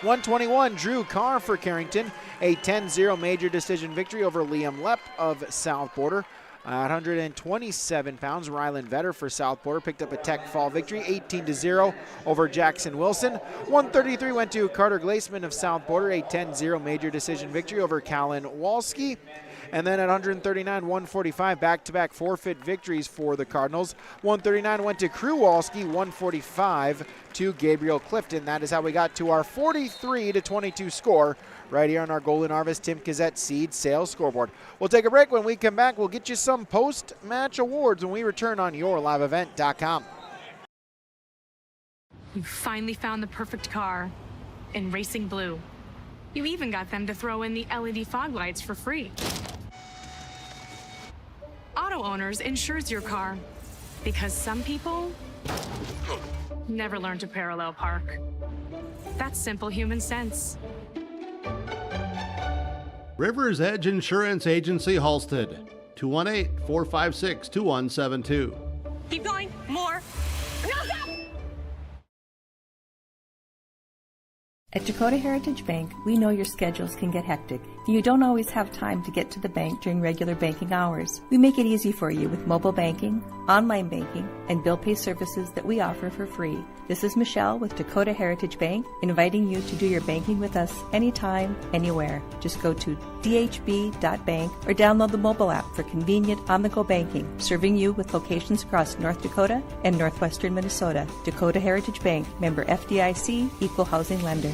121, Drew Carr for Carrington, a 10-0 major decision victory over Liam Lepp of South Border. 127 pounds, Rylan Vetter for South Border picked up a tech fall victory, 18-0 over Jackson Wilson. 133 went to Carter Glaceman of South Border, a 10-0 major decision victory over Callan Walski. And then at 139, 145, back-to-back forfeit victories for the Cardinals. 139 went to Crew Walski, 145 to Gabriel Clifton. That is how we got to our 43-22 score right here on our Golden Harvest Tim Kazette Seed Sales Scoreboard. We'll take a break. When we come back, we'll get you some post-match awards when we return on YourLiveEvent.com. You finally found the perfect car in Racing Blue. You even got them to throw in the LED fog lights for free. Auto Owners insures your car because some people never learn to parallel park. That's simple human sense. River's Edge Insurance Agency, Halstead, 218-456-2172. Keep going, more. At Dakota Heritage Bank, we know your schedules can get hectic. You don't always have time to get to the bank during regular banking hours. We make it easy for you with mobile banking, online banking, and bill pay services that we offer for free. This is Michelle with Dakota Heritage Bank, inviting you to do your banking with us anytime, anywhere. Just go to dhb.bank or download the mobile app for convenient on-the-go banking, serving you with locations across North Dakota and northwestern Minnesota. Dakota Heritage Bank, member FDIC, equal housing lender.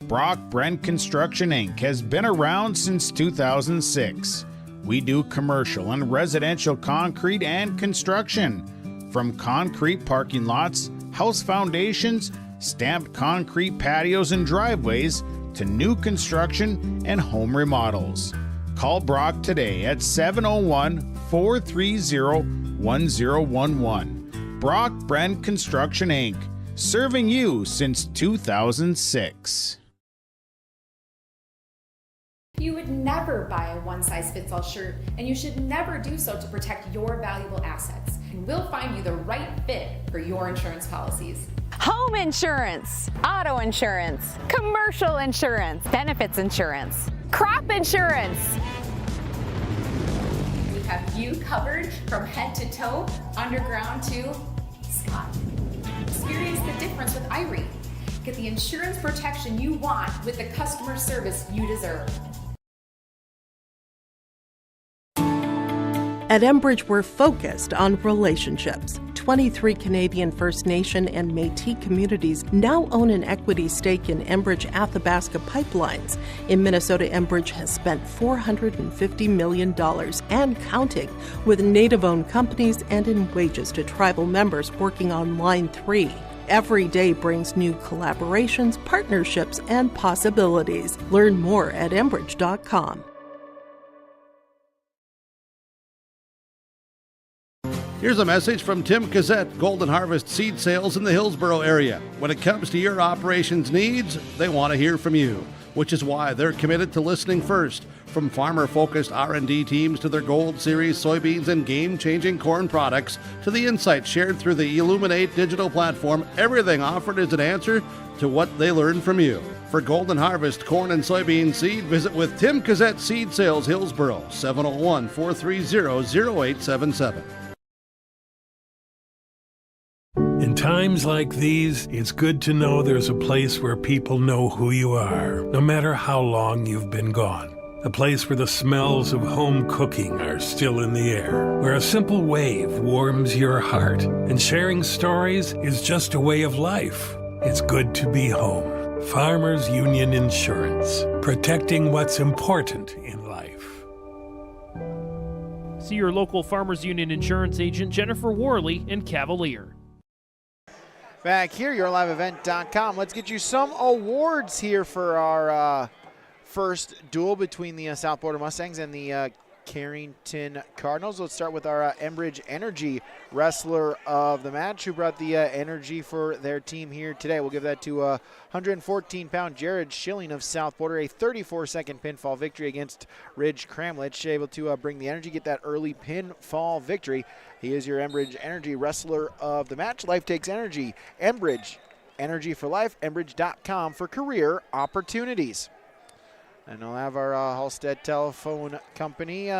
Brock Brent Construction Inc. has been around since 2006. We do commercial and residential concrete and construction. From concrete parking lots, house foundations, stamped concrete patios and driveways, to new construction and home remodels. Call Brock today at 701-430-1011. Brock Brent Construction Inc., serving you since 2006. You would never buy a one-size-fits-all shirt, and you should never do so to protect your valuable assets. And we'll find you the right fit for your insurance policies. Home insurance, auto insurance, commercial insurance, benefits insurance, crop insurance. We have you covered from head to toe, underground to sky. Experience the difference with Irie. Get the insurance protection you want with the customer service you deserve. At Enbridge, we're focused on relationships. 23 Canadian First Nation and Métis communities now own an equity stake in Enbridge Athabasca Pipelines. In Minnesota, Enbridge has spent $450 million and counting with Native-owned companies and in wages to tribal members working on Line 3. Every day brings new collaborations, partnerships, and possibilities. Learn more at Enbridge.com. Here's a message from Tim Kazette, Golden Harvest Seed Sales in the Hillsboro area. When it comes to your operations needs, they want to hear from you, which is why they're committed to listening first. From farmer-focused R&D teams to their Gold Series soybeans and game-changing corn products to the insights shared through the Illuminate digital platform, everything offered is an answer to what they learned from you. For Golden Harvest corn and soybean seed, visit with Tim Kazette Seed Sales Hillsboro, 701-430-0877. In times like these, it's good to know there's a place where people know who you are, no matter how long you've been gone. A place where the smells of home cooking are still in the air, where a simple wave warms your heart, and sharing stories is just a way of life. It's good to be home. Farmers Union Insurance, protecting what's important in life. See your local Farmers Union Insurance agent Jennifer Worley in Cavalier. Back here, YourLiveEvent.com. Let's get you some awards here for our first duel between the South Border Mustangs and the Carrington Cardinals. Let's start with our Enbridge Energy Wrestler of the Match, who brought the energy for their team here today. We'll give that to 114-pound Jared Schilling of South Border, a 34-second pinfall victory against Ridge Kramlich, able to bring the energy, get that early pinfall victory. He is your Enbridge Energy Wrestler of the Match. Life takes energy. Enbridge, Energy for Life, Enbridge.com for career opportunities. And we'll have our Halstead Telephone Company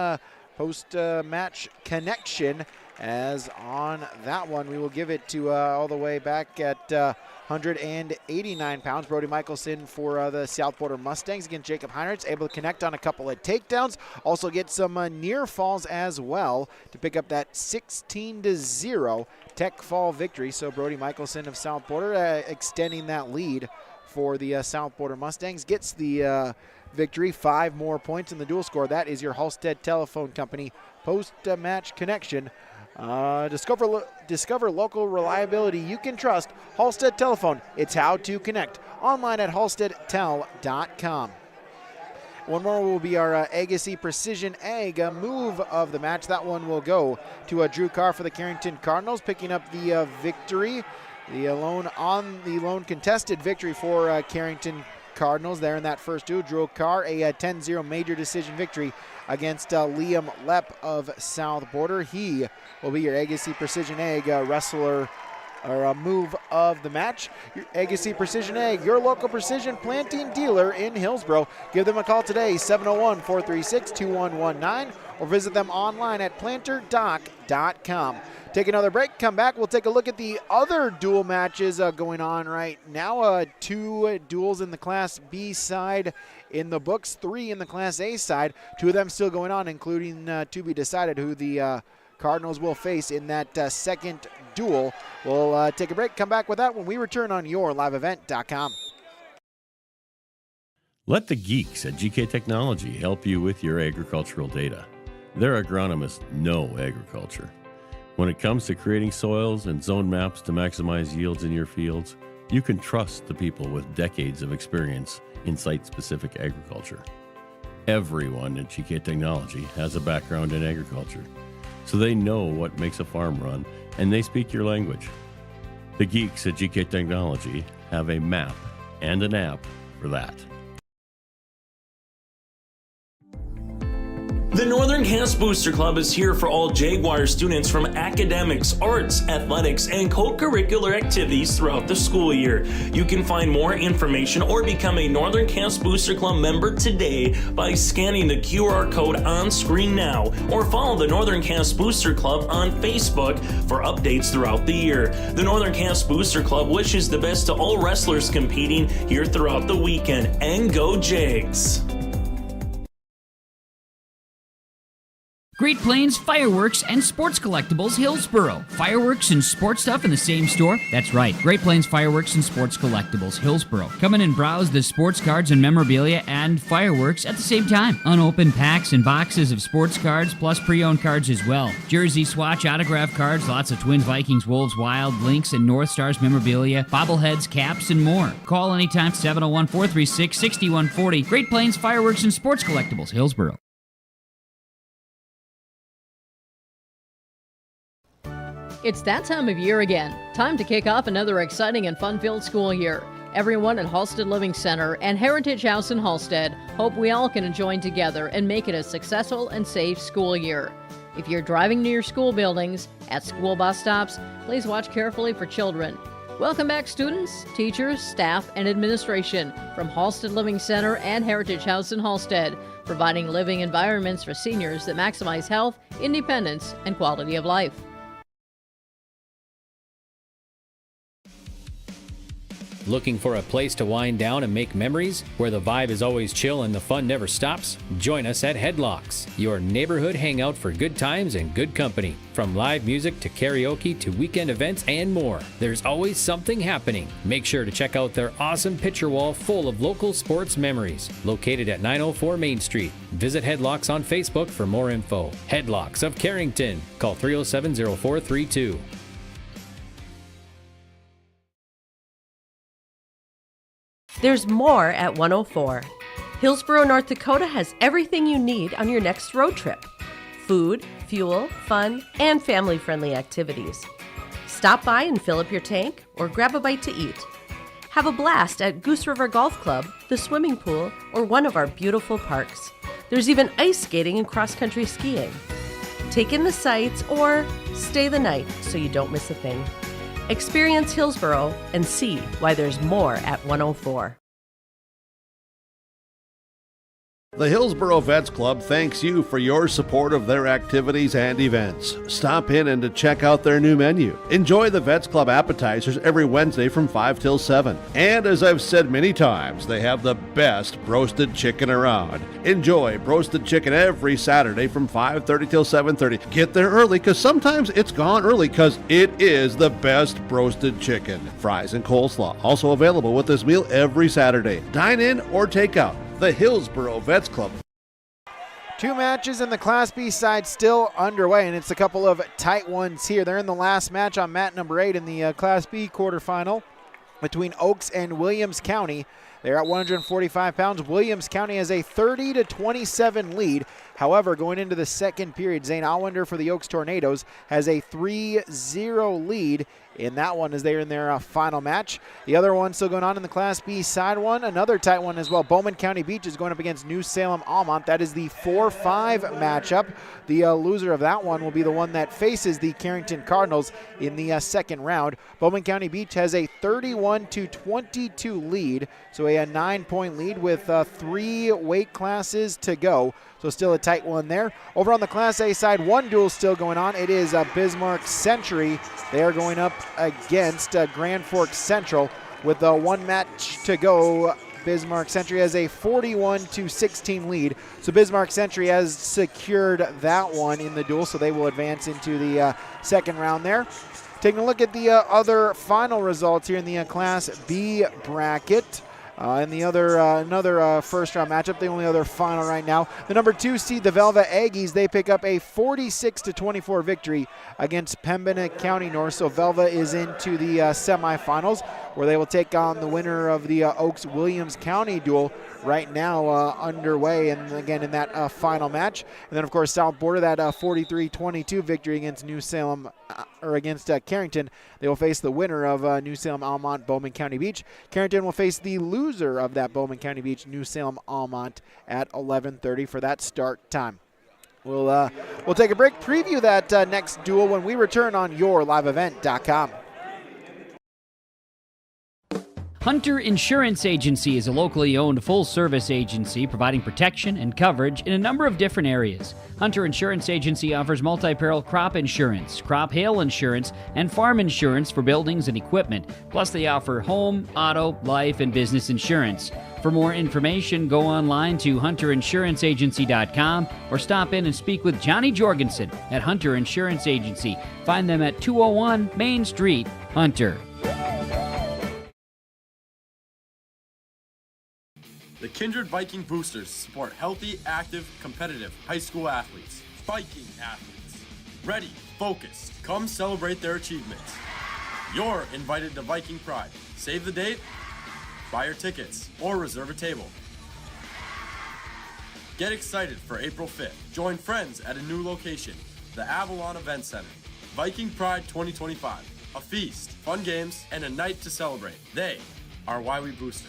post-match connection, as on that one we will give it to all the way back at 189 pounds. Brody Michelson for the South Border Mustangs against Jacob Heinrichs, able to connect on a couple of takedowns. Also get some near falls as well to pick up that 16-0 tech fall victory. So Brody Michelson of South Border extending that lead for the South Border Mustangs. Gets the victory, 5 more points in the dual score. That is your Halstead Telephone Company post-match connection. Discover local reliability you can trust. Halstead Telephone, it's how to connect. Online at halsteadtel.com. One more will be our Agassi Precision Ag move of the match. That one will go to Drew Carr for the Carrington Cardinals, picking up the victory. The lone contested victory for Carrington Cardinals there in that first duel. Drew Carr, a 10-0 major decision victory against Liam Lepp of South Border. He will be your Agassi Precision Ag wrestler or move of the match. Your Agassi Precision Ag, your local precision planting dealer in Hillsboro. Give them a call today, 701-436-2119, or visit them online at planterdoc.com. Take another break, come back. We'll take a look at the other dual matches going on right now. 2 duels in the Class B side in the books, 3 in the Class A side. 2 of them still going on, including to be decided who the Cardinals will face in that second duel. We'll take a break, come back with that when we return on YourLiveEvent.com. Let the geeks at GK Technology help you with your agricultural data. Their agronomists know agriculture. When it comes to creating soils and zone maps to maximize yields in your fields, you can trust the people with decades of experience in site-specific agriculture. Everyone at GK Technology has a background in agriculture, so they know what makes a farm run, and they speak your language. The geeks at GK Technology have a map and an app for that. The Northern Cass Booster Club is here for all Jaguar students from academics, arts, athletics, and co-curricular activities throughout the school year. You can find more information or become a Northern Cass Booster Club member today by scanning the QR code on screen now, or follow the Northern Cass Booster Club on Facebook for updates throughout the year. The Northern Cass Booster Club wishes the best to all wrestlers competing here throughout the weekend, and go Jags! Great Plains Fireworks and Sports Collectibles, Hillsboro. Fireworks and sports stuff in the same store? That's right. Great Plains Fireworks and Sports Collectibles, Hillsboro. Come in and browse the sports cards and memorabilia and fireworks at the same time. Unopened packs and boxes of sports cards, plus pre-owned cards as well. Jersey swatch autograph cards, lots of Twins, Vikings, Wolves, Wild, Lynx, and North Stars memorabilia, bobbleheads, caps, and more. Call anytime, 701-436-6140. Great Plains Fireworks and Sports Collectibles, Hillsboro. It's that time of year again. Time to kick off another exciting and fun-filled school year. Everyone at Halstead Living Center and Heritage House in Halstead hope we all can join together and make it a successful and safe school year. If you're driving to your school buildings, at school bus stops, please watch carefully for children. Welcome back, students, teachers, staff, and administration from Halstead Living Center and Heritage House in Halstead, providing living environments for seniors that maximize health, independence, and quality of life. Looking for a place to wind down and make memories, where the vibe is always chill and the fun never stops? Join us at Headlocks, your neighborhood hangout for good times and good company. From live music to karaoke to weekend events and more, there's always something happening. Make sure to check out their awesome picture wall full of local sports memories. Located at 904 Main Street. Visit Headlocks on Facebook for more info. Headlocks of Carrington. Call 307-0432. There's more at 104. Hillsboro, North Dakota has everything you need on your next road trip. Food, fuel, fun, and family-friendly activities. Stop by and fill up your tank or grab a bite to eat. Have a blast at Goose River Golf Club, the swimming pool, or one of our beautiful parks. There's even ice skating and cross-country skiing. Take in the sights or stay the night so you don't miss a thing. Experience Hillsboro and see why there's more at 104. The Hillsboro Vets Club thanks you for your support of their activities and events. Stop in and to check out their new menu. Enjoy the Vets Club appetizers every Wednesday from 5 till 7. And as I've said many times, they have the best roasted chicken around. Enjoy roasted chicken every Saturday from 5:30 till 7:30. Get there early because sometimes it's gone early because it is the best roasted chicken. Fries and coleslaw also available with this meal every Saturday. Dine in or take out. The Hillsboro Vets Club. Two matches in the Class B side still underway, and it's a couple of tight ones here. They're in the last match on mat number 8 in the Class B quarterfinal between Oaks and Williams County. They're at 145 pounds. Williams County has a 30-27 lead. However, going into the second period, Zane Allender for the Oaks Tornadoes has a 3-0 lead in that one as they're in their final match. The other one still going on in the Class B side one, another tight one as well. Bowman County Beach is going up against New Salem Almont. That is the 4-5 matchup. The loser of that one will be the one that faces the Carrington Cardinals in the second round. Bowman County Beach has a 31-22 lead, so a 9-point lead with 3 weight classes to go. So still a tight one there. Over on the Class A side, one duel still going on. It is Bismarck Century. They are going up against Grand Forks Central with one match to go. Bismarck Century has a 41-16 lead. So Bismarck Century has secured that one in the duel, so they will advance into the second round there. Taking a look at the other final results here in the Class B bracket. And the other another first-round matchup, the only other final right now. The number 2 seed, the Velva Aggies, they pick up a 46-24 victory against Pembina County North. So Velva is into the semifinals, where they will take on the winner of the Oaks-Williams County duel right now underway, and again in that final match. And then, of course, South Border, that 43-22 victory against New Salem, or against Carrington. They will face the winner of New Salem Almont Bowman County Beach. Carrington will face the loser of that Bowman County Beach New Salem Almont at 11:30 for that start time. We'll take a break, preview that next duel when we return on YourLiveEvent.com. Hunter Insurance Agency is a locally owned full-service agency providing protection and coverage in a number of different areas. Hunter Insurance Agency offers multi-peril crop insurance, crop hail insurance, and farm insurance for buildings and equipment. Plus, they offer home, auto, life, and business insurance. For more information, go online to hunterinsuranceagency.com or stop in and speak with Johnny Jorgensen at Hunter Insurance Agency. Find them at 201 Main Street, Hunter. The Kindred Viking Boosters support healthy, active, competitive high school athletes. Viking athletes. Ready, focused, come celebrate their achievements. You're invited to Viking Pride. Save the date, buy your tickets, or reserve a table. Get excited for April 5th. Join friends at a new location, the Avalon Event Center. Viking Pride 2025. A feast, fun games, and a night to celebrate. They are why we booster.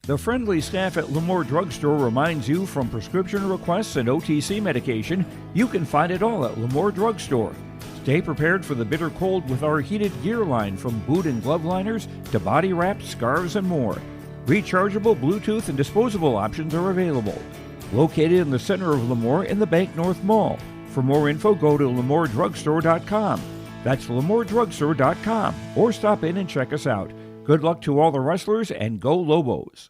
The friendly staff at Lemoore Drugstore reminds you, from prescription requests and OTC medication, you can find it all at Lemoore Drugstore. Stay prepared for the bitter cold with our heated gear line, from boot and glove liners to body wraps, scarves, and more. Rechargeable Bluetooth and disposable options are available. Located in the center of Lemoore in the Bank North Mall. For more info, go to LemooreDrugstore.com. That's LemooreDrugstore.com, or stop in and check us out. Good luck to all the wrestlers, and go Lobos.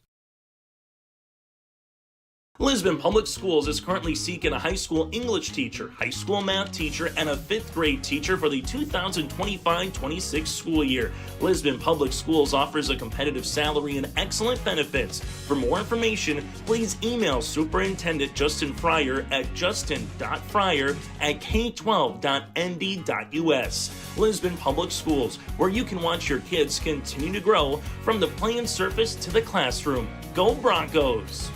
Lisbon Public Schools is currently seeking a high school English teacher, high school math teacher, and a 5th grade teacher for the 2025-26 school year. Lisbon Public Schools offers a competitive salary and excellent benefits. For more information, please email Superintendent Justin Fryer at justin.fryer@k12.nd.us. Lisbon Public Schools, where you can watch your kids continue to grow from the playing surface to the classroom. Go Broncos!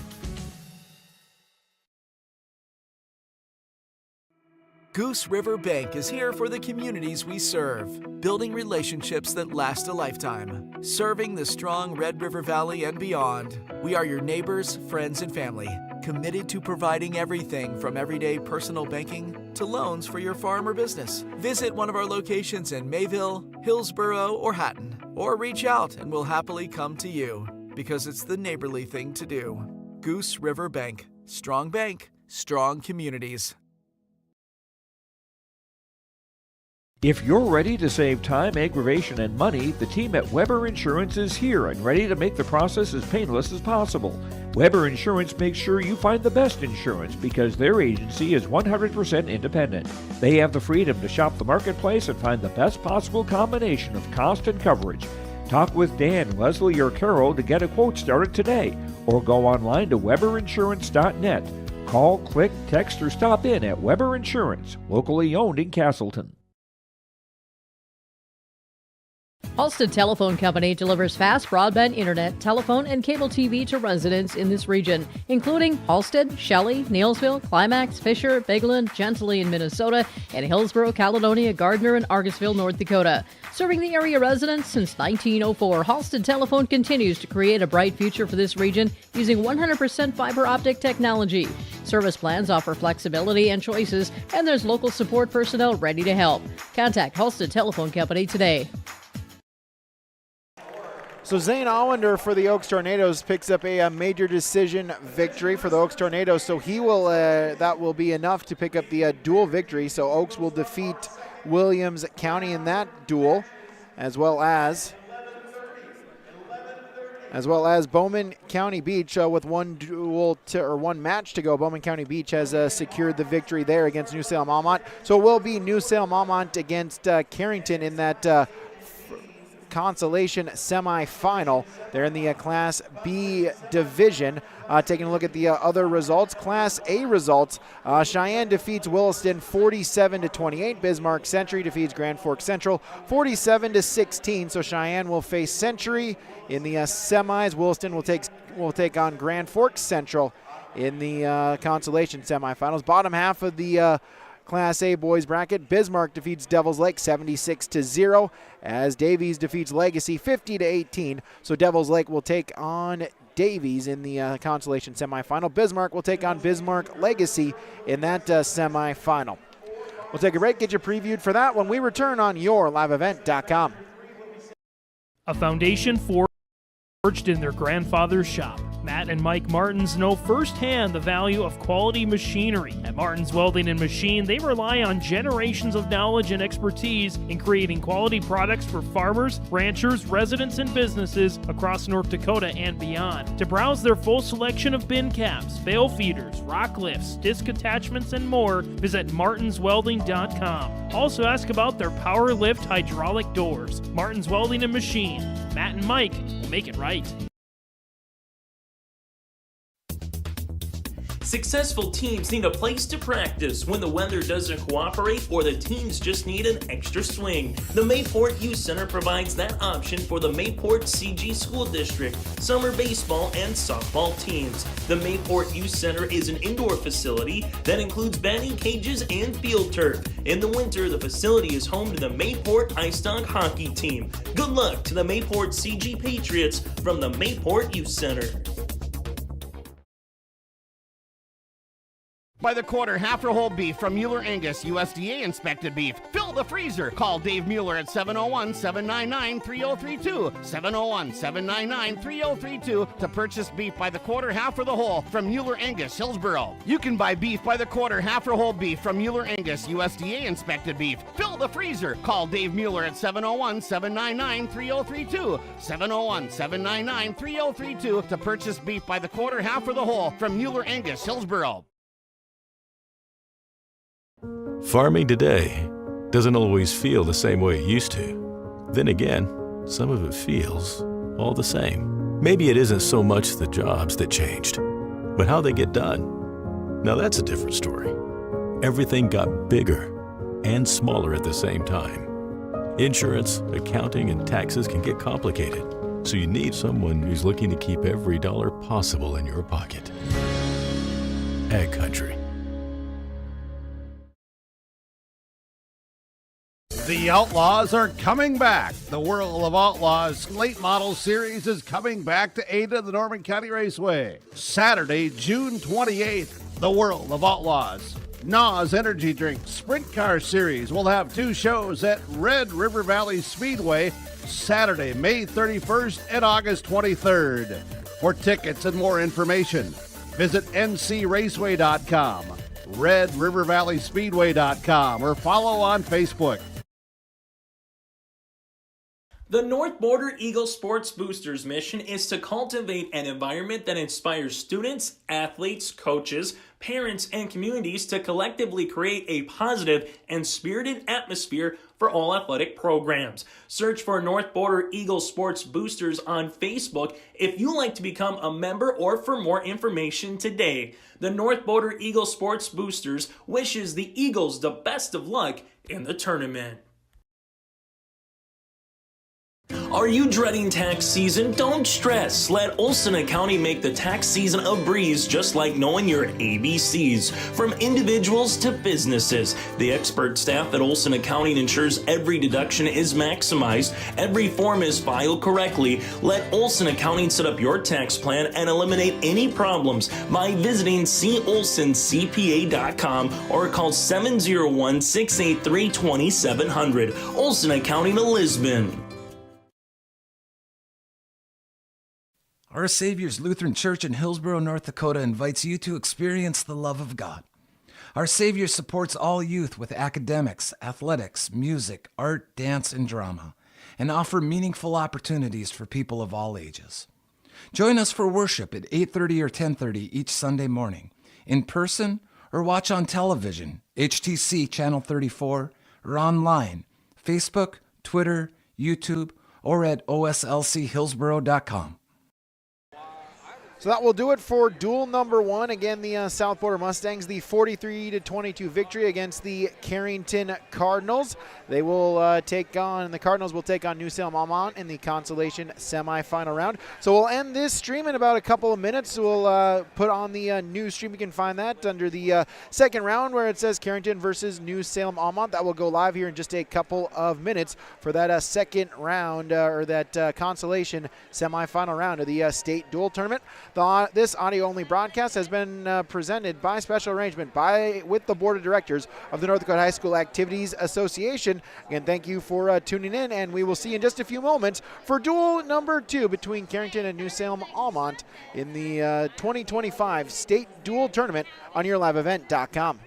Goose River Bank is here for the communities we serve, building relationships that last a lifetime. Serving the strong Red River Valley and beyond, we are your neighbors, friends, and family, committed to providing everything from everyday personal banking to loans for your farm or business. Visit one of our locations in Mayville, Hillsborough, or Hatton, or reach out and we'll happily come to you, because it's the neighborly thing to do. Goose River Bank. Strong bank, strong communities. If you're ready to save time, aggravation, and money, the team at Weber Insurance is here and ready to make the process as painless as possible. Weber Insurance makes sure you find the best insurance because their agency is 100% independent. They have the freedom to shop the marketplace and find the best possible combination of cost and coverage. Talk with Dan, Leslie, or Carol to get a quote started today, or go online to weberinsurance.net. Call, click, text, or stop in at Weber Insurance, locally owned in Castleton. Halstead Telephone Company delivers fast broadband internet, telephone, and cable TV to residents in this region, including Halstead, Shelley, Neilsville, Climax, Fisher, Bigland, Gentilly in Minnesota, and Hillsborough, Caledonia, Gardner, and Argosville, North Dakota. Serving the area residents since 1904, Halstead Telephone continues to create a bright future for this region using 100% fiber optic technology. Service plans offer flexibility and choices, and there's local support personnel ready to help. Contact Halstead Telephone Company today. So Zane Allender for the Oaks Tornadoes picks up a major decision victory for the Oaks Tornadoes. So he will that will be enough to pick up the dual victory. So Oaks will defeat Williams County in that duel, as well as Bowman County Beach with one match to go. Bowman County Beach has secured the victory there against New Salem Almont. So it will be New Salem Almont against Carrington in that consolation semifinal. They're in the Class B division. Taking a look at the other results, Class A results, Cheyenne defeats Williston 47-28. Bismarck Century defeats Grand Forks Central 47-16. So Cheyenne will face Century in the semis. Williston will take on Grand Forks Central in the consolation semifinals. Bottom half of the Class A boys bracket, Bismarck defeats Devils Lake 76-0 as Davies defeats Legacy 50-18. So Devils Lake will take on Davies in the consolation semifinal. Bismarck will take on Bismarck Legacy in that semifinal. We'll take a break, get you previewed for that when we return on YourLiveEvent.com. A foundation forged in their grandfather's shop. Matt and Mike Martins know firsthand the value of quality machinery. At Martins Welding and Machine, they rely on generations of knowledge and expertise in creating quality products for farmers, ranchers, residents, and businesses across North Dakota and beyond. To browse their full selection of bin caps, bale feeders, rock lifts, disc attachments, and more, visit martinswelding.com. Also ask about their power lift hydraulic doors. Martins Welding and Machine. Matt and Mike will make it right. Successful teams need a place to practice when the weather doesn't cooperate or the teams just need an extra swing. The Mayport Youth Center provides that option for the Mayport CG School District, summer baseball and softball teams. The Mayport Youth Center is an indoor facility that includes batting cages and field turf. In the winter, the facility is home to the Mayport Ice Dog hockey team. Good luck to the Mayport CG Patriots from the Mayport Youth Center. By the quarter, half or whole beef from Mueller Angus, USDA inspected beef. Fill the freezer. Call Dave Mueller at 701-799-3032. 701-799-3032 to purchase beef by the quarter, half or the whole from Mueller Angus, Hillsborough. You can buy beef by the quarter, half or whole beef from Mueller Angus, USDA inspected beef. Fill the freezer. Call Dave Mueller at 701-799-3032. 701-799-3032 to purchase beef by the quarter, half or the whole from Mueller Angus, Hillsborough. Farming today doesn't always feel the same way it used to. Then again, some of it feels all the same. Maybe it isn't so much the jobs that changed, but how they get done. Now that's a different story. Everything got bigger and smaller at the same time. Insurance, accounting, and taxes can get complicated, so you need someone who's looking to keep every dollar possible in your pocket. Ag Country. The Outlaws are coming back. The World of Outlaws late model series is coming back to Ada, the Norman County Raceway. Saturday, June 28th, the World of Outlaws. NOS Energy Drink Sprint Car Series will have 2 shows at Red River Valley Speedway Saturday, May 31st and August 23rd. For tickets and more information, visit ncraceway.com, redrivervalleyspeedway.com, or follow on Facebook. The North Border Eagle Sports Boosters mission is to cultivate an environment that inspires students, athletes, coaches, parents, and communities to collectively create a positive and spirited atmosphere for all athletic programs. Search for North Border Eagle Sports Boosters on Facebook if you'd like to become a member or for more information today. The North Border Eagle Sports Boosters wishes the Eagles the best of luck in the tournament. Are you dreading tax season? Don't stress. Let Olson Accounting make the tax season a breeze, just like knowing your ABCs. From individuals to businesses, the expert staff at Olson Accounting ensures every deduction is maximized, every form is filed correctly. Let Olson Accounting set up your tax plan and eliminate any problems by visiting colsoncpa.com or call 701-683-2700. Olson Accounting of Lisbon. Our Savior's Lutheran Church in Hillsborough, North Dakota invites you to experience the love of God. Our Savior supports all youth with academics, athletics, music, art, dance, and drama, and offer meaningful opportunities for people of all ages. Join us for worship at 8:30 or 10:30 each Sunday morning, in person or watch on television, HTC Channel 34, or online, Facebook, Twitter, YouTube, or at oslchillsborough.com. So that will do it for duel number 1. Again, the South Border Mustangs, the 43-22 victory against the Carrington Cardinals. They will the Cardinals will take on New Salem Almont in the consolation semifinal round. So we'll end this stream in about a couple of minutes. We'll put on the new stream. You can find that under the second round where it says Carrington versus New Salem Almont. That will go live here in just a couple of minutes for that second round or that consolation semifinal round of the state duel tournament. This audio-only broadcast has been presented by special arrangement with the Board of Directors of the North Dakota High School Activities Association. Again, thank you for tuning in, and we will see you in just a few moments for duel number 2 between Carrington and New Salem Almont in the 2025 State Duel Tournament on YourLiveEvent.com.